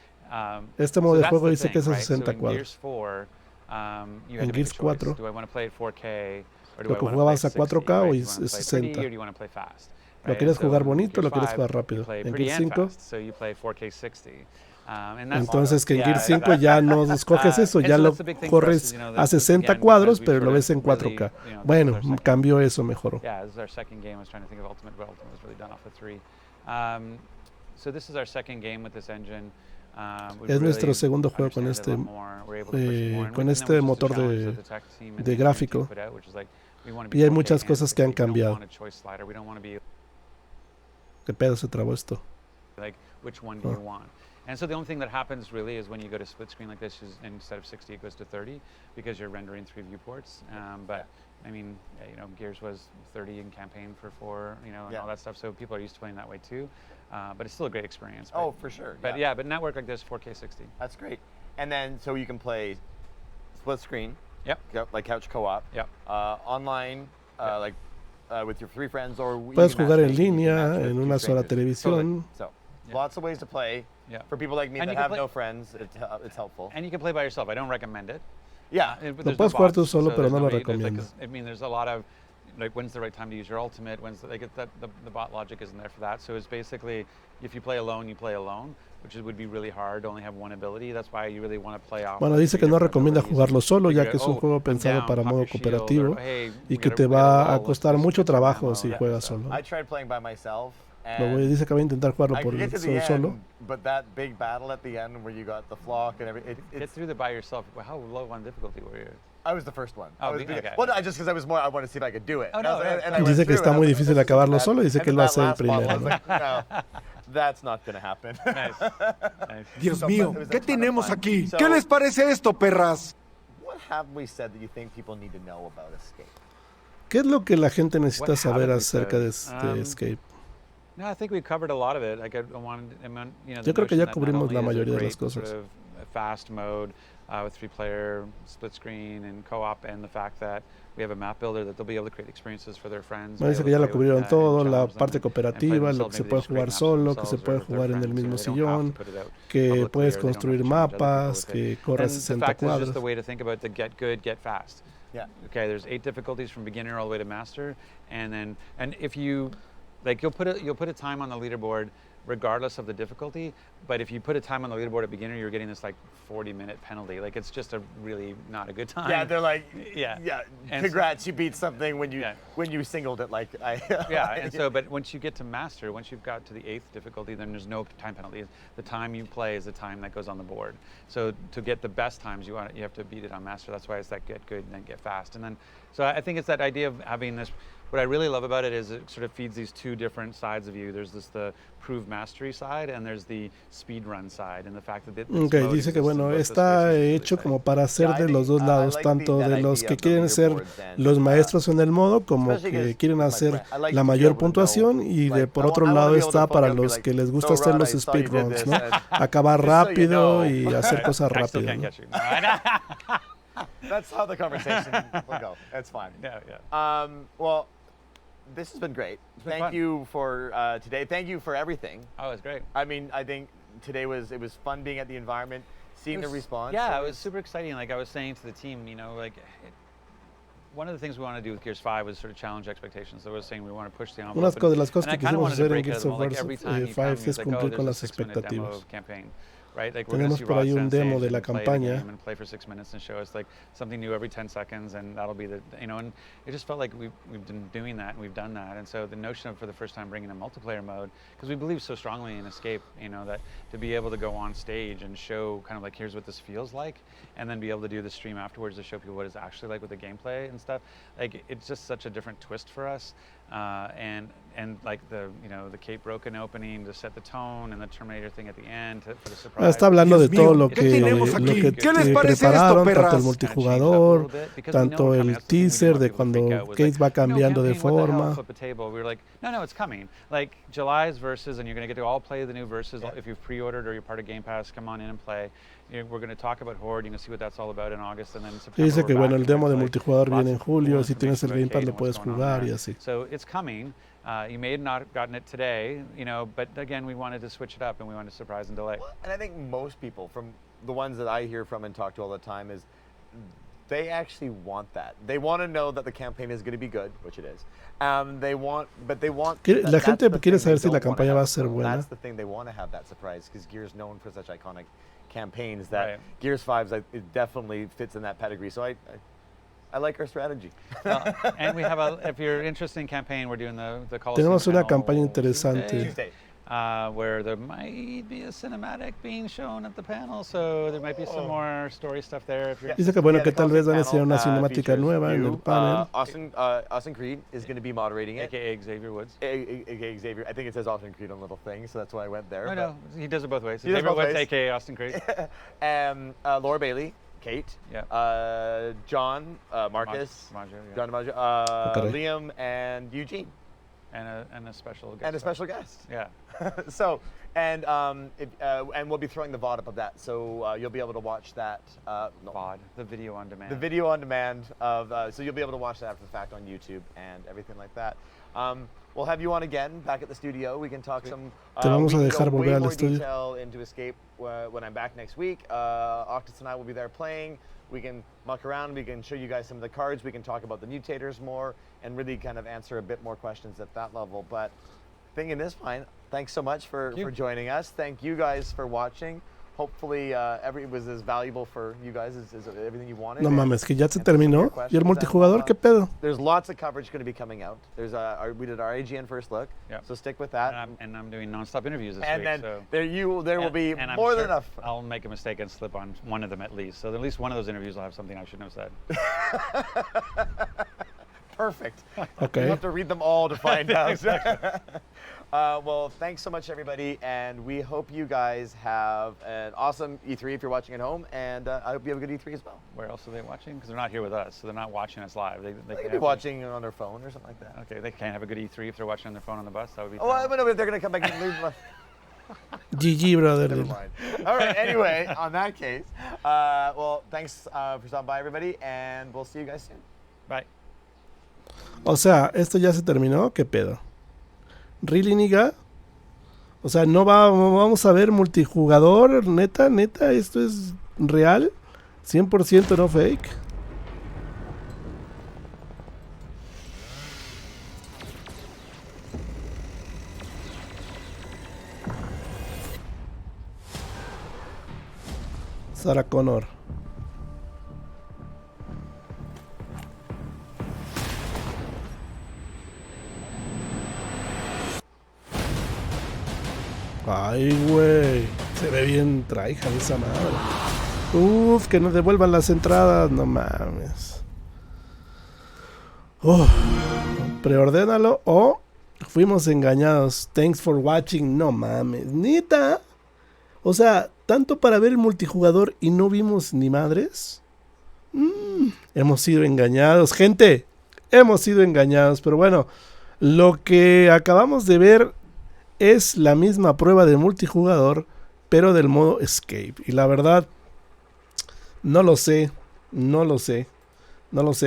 Este modo de that's juego the dice que es a thing, right? 60 So in cuadros. Gears 4, you En had to make a Gears choice. 4, Do I want to play at 4K or do lo I que want to play jugabas at a 4K 60, o right? Do you es want to play 60. pretty or do you want to play fast? ¿Lo Right? quieres And so jugar in bonito o lo Gears quieres 5, jugar rápido? you play En pretty Gears and 5, fast, so you play 4K 60. And that's entonces que en yeah, Gears 5 ya no escoges eso, and ya so lo that's the big thing for us corres is, you know, a that, 60 again, cuadros, because we pero lo sort ves en of really, 4K. you know, this Bueno, is our second- cambió eso, mejoró. Yeah, this is our second game. I was trying to think of Ultimate, but Ultimate was really done off of 3. So this is our second game with this engine. Es nuestro segundo juego con este motor de gráfico. Y hay muchas cosas que han cambiado. ¿Qué pedo se trabó esto? Like, which one do you want? And so the only thing that happens really is when you go to split screen like this, is instead of 60, it goes to 30 because you're rendering 3 viewports. But I mean, you know, Gears was 30 in campaign for 4, you know, and all that stuff. So people are used to playing that way too. But it's still a great experience. But, oh, for sure. But yeah, but network like this, 4K 60. That's great. And then, so you can play split screen. Yep. Like couch co-op. Yep. Online, like with your 3 friends, or puedes jugar en línea, en una sola televisión. So, lots of ways to play. Yeah. For people like me And that you can have play- no friends, it's helpful. And you can play by yourself. I don't recommend it. Yeah. But Lo there's puedes no jugar tú bots, solo, so pero there's no lo nobody- there's, like, recomiendo. I mean, there's a lot of like when's the right time to use your ultimate, the bot logic isn't there for that. So it's basically, if you play alone, you play alone, which would be really hard to only have one ability. That's why you really want to play off. Bueno, dice que no recomienda jugarlo solo, ya que es un juego pensado para modo cooperativo y que te va a costar mucho trabajo si juegas solo. I tried playing by myself. Dice que va a intentar jugarlo por solo. But that big battle at the end where you got the flock and everything. Get through the by yourself. How low on difficulty were you? I was the first one. Oh, okay. Well, no, just because I was more, I wanted to see if I could do it. Oh, no, dice que está muy difícil acabarlo solo y dice que él va a ser el primero. ¿No? That's not going to happen. Nice. Dios mío, ¿qué tenemos aquí? So, ¿Qué les parece esto, perras? What have we said that you think people need to know about Escape? ¿Qué es lo que la gente necesita saber acerca de Escape? No, I think we covered a lot of it. Like Yo creo que ya cubrimos la mayoría de las cosas. Sort of fast mode with 3-player split screen and co-op, and the fact that we have a map builder that they'll be able to create experiences for their friends. Me dice que ya lo cubrieron todo, la parte cooperativa, lo que se puede jugar solo, que se puede jugar en el mismo sillón, que puedes construir mapas, que corre 60 cuadros. Just the way to think about the get good, get fast. Yeah. Okay, there's 8 difficulties from beginner all the way to master, and if you you'll put a time on the leaderboard regardless of the difficulty, but if you put a time on the leaderboard at beginner, you're getting this like 40-minute penalty. Like it's just a really not a good time. Yeah, they're like, yeah. And congrats, you beat something when you singled it. Like yeah, and so but once you get to master, once you've got to the 8th difficulty, then there's no time penalty. The time you play is the time that goes on the board. So to get the best times, you have to beat it on master. That's why it's that get good and then get fast. And then so I think it's that idea of having this. What I really love about it is it sort of feeds these two different sides of you. There's the prove mastery side and there's the speed run side, and the fact that okay, dice que bueno, está hecho como para hacer de los dos lados, tanto de los que quieren ser los maestros en el modo como que quieren hacer la mayor puntuación, y de por otro lado está para los que les gusta hacer los speedruns, ¿no? Acabar rápido y hacer cosas rápidas, ¿no? That's how the conversation will go. That's fine. Yeah. Well, this has been great. Thank you for today. Thank you for everything. Oh, it's great. I mean, I think today it was fun being at the environment, seeing the response. Yeah, it was super exciting. Like I was saying to the team, one of the things we want to do with Gears 5 was sort of challenge expectations. So I was saying we want to push the envelope. Una de las cosas que quisimos hacer en Gears of War 5 es cumplir con las expectativas. Right? Like tenemos por ahí un demo de la campaña. And play for 6 minutes and show us like something new every 10 seconds, and that'll be and it just felt like we've been doing that and we've done that. And so the notion of for the first time bringing a multiplayer mode, because we believe so strongly in Escape, that to be able to go on stage and show kind of like here's what this feels like, and then be able to do the stream afterwards to show people what it's actually like with the gameplay and stuff. Like it's just such a different twist for us. And like the Cape Broken opening to set the tone, and the Terminator thing at the end for the surprise. Está hablando de todo lo que prepararon, tanto el multijugador, tanto el teaser de cuando Case va cambiando de forma. We were like, no, it's coming. Like July's versus, and you're going to get to all play the new versus. If you've pre-ordered or you're part of Game Pass, come on in and play. We're going to talk about Horde. You're going to see what that's all about in August, and then September. Dice que bueno, el demo de multijugador viene en julio. Si tienes el Game Pass lo puedes jugar y así. So it's coming. You may have not gotten it today, but again, we wanted to switch it up and we wanted to surprise and delay. And I think most people, from the ones that I hear from and talk to all the time, is they actually want that. They want to know that the campaign is going to be good, which it is. They want. La gente quiere saber si la campaña va a ser buena. That's the thing, they want to have that surprise, because Gears is known for such iconic campaigns that Gears 5 it definitely fits in that pedigree. So I like our strategy. And we have if you're interested in campaign, we're doing the Coliseum. Tenemos una campaña interesante. Tuesday, where there might be a cinematic being shown at the panel, so there might be some more story stuff there. If you're Dice que bueno, que tal vez van a enseñar una cinemática nueva en el panel. Austin Creed is going to be moderating it. AKA Xavier Woods. AKA Xavier. I think it says Austin Creed on a little thing, so that's why I went there. No, he does it both ways. Xavier Woods, AKA Austin Creed. Laura Bailey, Kate, John, Marcus, John DiMaggio, Liam, and Eugene. And a special guest. And a special guest. Yeah. So, and we'll be throwing the VOD up of that, so you'll be able to watch that. VOD, the video on demand. The video on demand of, so you'll be able to watch that after the fact on YouTube and everything like that. we'll have you on again back at the studio. We can talk some. Te vamos we a can dejar go volver way al more estudio. detail into Escape when I'm back next week. Octus and I will be there playing. We can muck around. We can show you guys some of the cards. We can talk about the mutators more and really kind of answer a bit more questions at that level. But thinking this fine. Thanks so much for joining us. Thank you guys for watching. Hopefully it was as valuable for you guys as everything you wanted. No mames, que ya se terminó. ¿Y el multijugador qué pedo? There's lots of coverage going to be coming out. There's we did our AGN first look, so stick with that. And I'm doing non-stop interviews this and week. Then so. there will be and more I'm than enough. I'll make a mistake and slip on one of them at least. So at least one of those interviews will have something I shouldn't have said. Perfect. Okay. You have to read them all to find out. Exactly. Well, thanks so much, everybody, and we hope you guys have an awesome E3 if you're watching at home, and I hope you have a good E3 as well. Where else are they watching? Because they're not here with us, so they're not watching us live. They could be watching on their phone or something like that. Okay, they can't have a good E3 if they're watching on their phone on the bus. That would be. Oh, I don't know if they're going to come back and leave. GG, brother. Never mind. All right, anyway, on that case, well, thanks for stopping by, everybody, and we'll see you guys soon. Bye. O sea, ¿esto ya se terminó? ¿Qué pedo? ¿Really, nigga? O sea, ¿no vamos a ver multijugador? ¿Neta? ¿Esto es real? ¿100% no fake? Sarah Connor. Ay, güey. Se ve bien traija esa madre. Uf, que nos devuelvan las entradas. No mames. Preordénalo o fuimos engañados. Thanks for watching. No mames. Neta. O sea, tanto para ver el multijugador y no vimos ni madres. Hemos sido engañados. Gente, hemos sido engañados. Pero bueno, lo que acabamos de ver es la misma prueba de multijugador, pero del modo Escape. Y la verdad, no lo sé,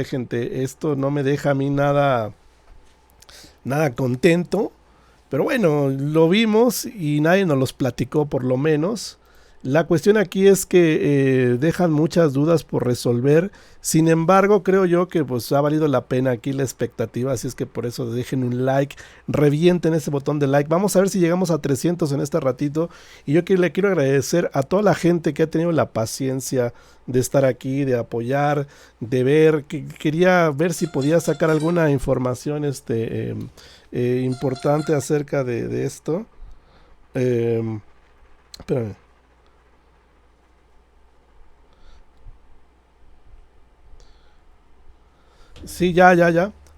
gente. Esto no me deja a mí nada contento. Pero bueno, lo vimos y nadie nos los platicó, por lo menos. La cuestión aquí es que dejan muchas dudas por resolver. Sin embargo, creo yo que pues ha valido la pena aquí la expectativa. Así es que por eso dejen un like, revienten ese botón de like. Vamos a ver si llegamos a 300 en este ratito. Y yo le quiero agradecer a toda la gente que ha tenido la paciencia de estar aquí, de apoyar, de ver. Quería ver si podía sacar alguna información importante acerca de esto. Espérame. Sí, ya.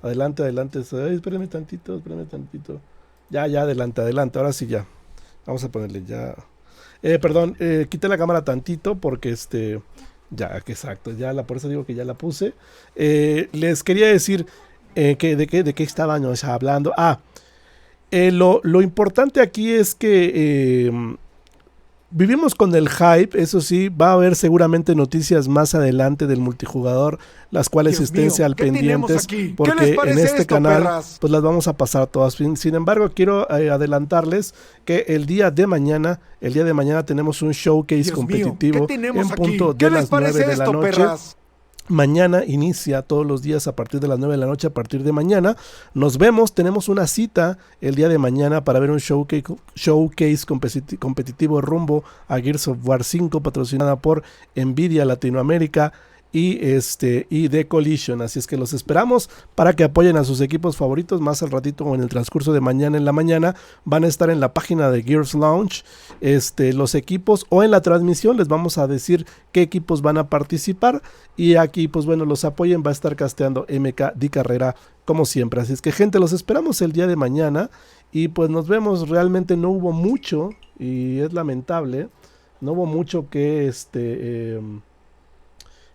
Adelante. Ay, espérame tantito. Ya, adelante. Ahora sí ya. Vamos a ponerle ya. Perdón, quité la cámara tantito porque ya, exacto. Por eso digo que ya la puse. Les quería decir de qué estábamos hablando. Lo importante aquí es que vivimos con el hype, eso sí, va a haber seguramente noticias más adelante del multijugador, las cuales esténse al pendientes, porque en este canal pues las vamos a pasar todas. Sin embargo, quiero adelantarles que el día de mañana tenemos un showcase competitivo en punto de las 9 de la noche. Mañana inicia todos los días a partir de las 9 de la noche. A partir de mañana nos vemos, tenemos una cita el día de mañana para ver un showcase competitivo rumbo a Gears of War 5, patrocinada por Nvidia Latinoamérica y The Collision. Así es que los esperamos para que apoyen a sus equipos favoritos. Más al ratito o en el transcurso de mañana en la mañana van a estar en la página de Gears Launch los equipos, o en la transmisión les vamos a decir qué equipos van a participar, y aquí pues bueno, los apoyen, va a estar casteando MK Di Carrera como siempre. Así es que gente, los esperamos el día de mañana y pues nos vemos. Realmente no hubo mucho y es lamentable, no hubo mucho que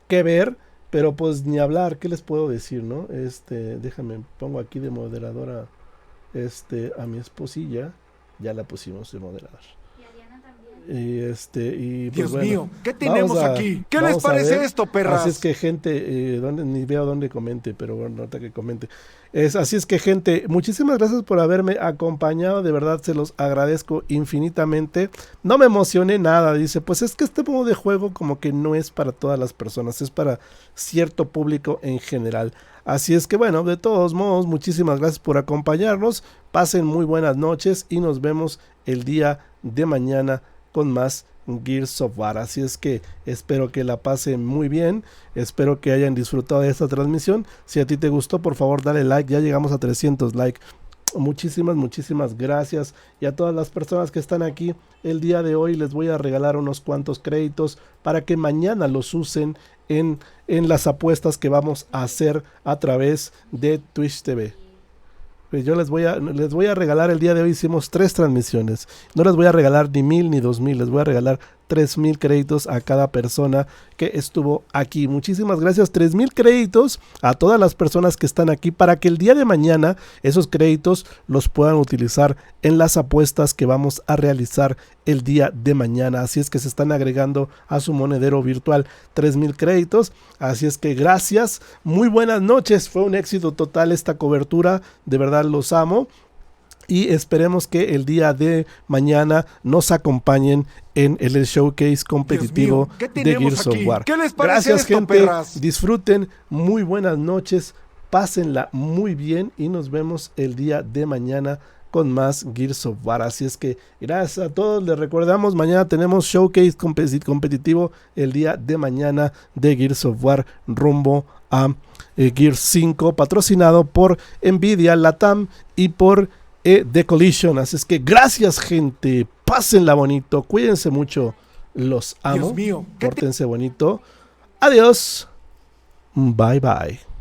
ver, pero pues ni hablar, ¿qué les puedo decir, no? Déjame, pongo aquí de moderadora a mi esposilla, ya la pusimos de moderador. Y a Diana también. Y pues Dios bueno, mío, ¿qué tenemos aquí? ¿Qué les vamos a parece ver. esto, perras? Así es que gente, ni veo dónde comente, pero bueno, ahorita que comente. Así es que gente, muchísimas gracias por haberme acompañado, de verdad se los agradezco infinitamente. No me emocioné nada, dice, pues es que este modo de juego como que no es para todas las personas, es para cierto público en general. Así es que bueno, de todos modos, muchísimas gracias por acompañarnos, pasen muy buenas noches y nos vemos el día de mañana con más Gears of War. Así es que espero que la pasen muy bien, espero que hayan disfrutado de esta transmisión. Si a ti te gustó, por favor dale like, ya llegamos a 300 likes. Muchísimas gracias, y a todas las personas que están aquí el día de hoy les voy a regalar unos cuantos créditos para que mañana los usen en las apuestas que vamos a hacer a través de Twitch TV. Pues yo les voy a regalar, el día de hoy hicimos 3 transmisiones, no les voy a regalar ni 1000 ni 2000, les voy a regalar 3000 créditos a cada persona que estuvo aquí. Muchísimas gracias, 3000 créditos a todas las personas que están aquí para que el día de mañana esos créditos los puedan utilizar en las apuestas que vamos a realizar el día de mañana. Así es que se están agregando a su monedero virtual 3000 créditos. Así es que gracias, muy buenas noches, fue un éxito total esta cobertura, de verdad los amo. Y esperemos que el día de mañana nos acompañen en el showcase competitivo de Gears of War. ¿Qué les parece Gracias, esto, gente. perras? Disfruten, muy buenas noches, pásenla muy bien y nos vemos el día de mañana con más Gears of War. Así es que gracias a todos, les recordamos, mañana tenemos showcase competitivo el día de mañana de Gears of War rumbo a Gears 5, patrocinado por Nvidia Latam y por The Collision. Así es que gracias, gente, pásenla bonito, cuídense mucho, los amo, Dios mío, pórtense bonito, adiós, bye bye.